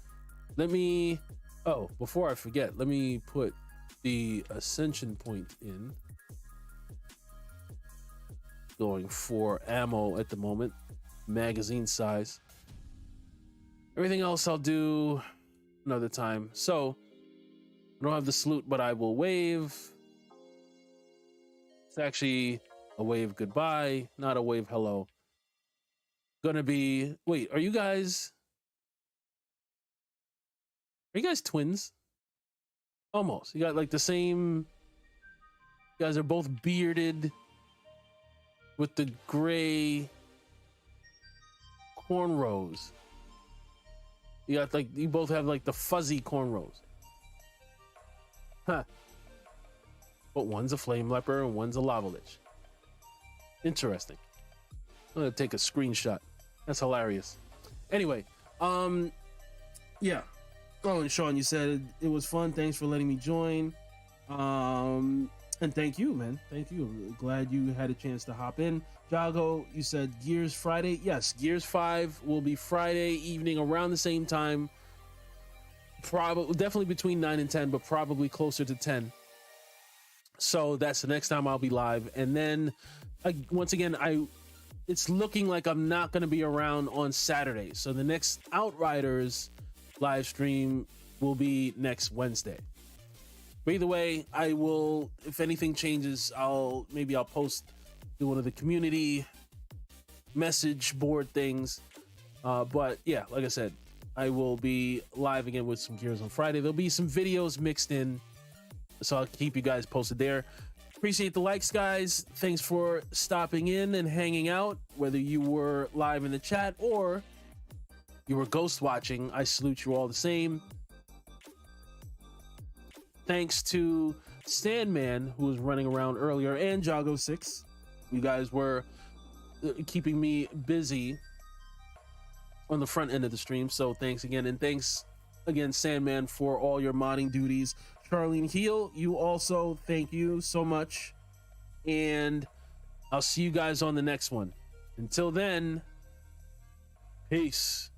Before I forget, let me put the ascension point in. Going for ammo at the moment, magazine size. Everything else I'll do another time. So I don't have the salute, but I will wave. It's actually a wave goodbye, not a wave hello. Gonna be, wait, are you guys twins? Almost. You got like the same, you guys are both bearded with the gray cornrows. You both have like the fuzzy cornrows. Huh. But one's a Flame Leper and one's a Lava Lich. Interesting. I'm gonna take a screenshot. That's hilarious. Anyway, yeah. Oh, and Sean, you said it was fun. Thanks for letting me join. And thank you, man. Thank you. Glad you had a chance to hop in. Jago, you said Gears Friday. Yes, Gears 5 will be Friday evening around the same time. Probably, definitely between 9 and 10, but probably closer to 10. So that's the next time I'll be live. And then, once again, it's looking like I'm not going to be around on Saturday. So the next Outriders live stream will be next Wednesday. But either way, I will, if anything changes, I'll post to one of the community message board things. But yeah, like I said, I will be live again with some Gears on Friday. There'll be some videos mixed in, so I'll keep you guys posted there. Appreciate the likes, guys. Thanks for stopping in and hanging out, whether you were live in the chat or you were ghost watching. I salute you all the same. Thanks to Sandman, who was running around earlier, and Jago6. You guys were keeping me busy on the front end of the stream, so thanks again. And thanks again, Sandman, for all your modding duties. Charlene Heel, you also, thank you so much. And I'll see you guys on the next one. Until then, peace.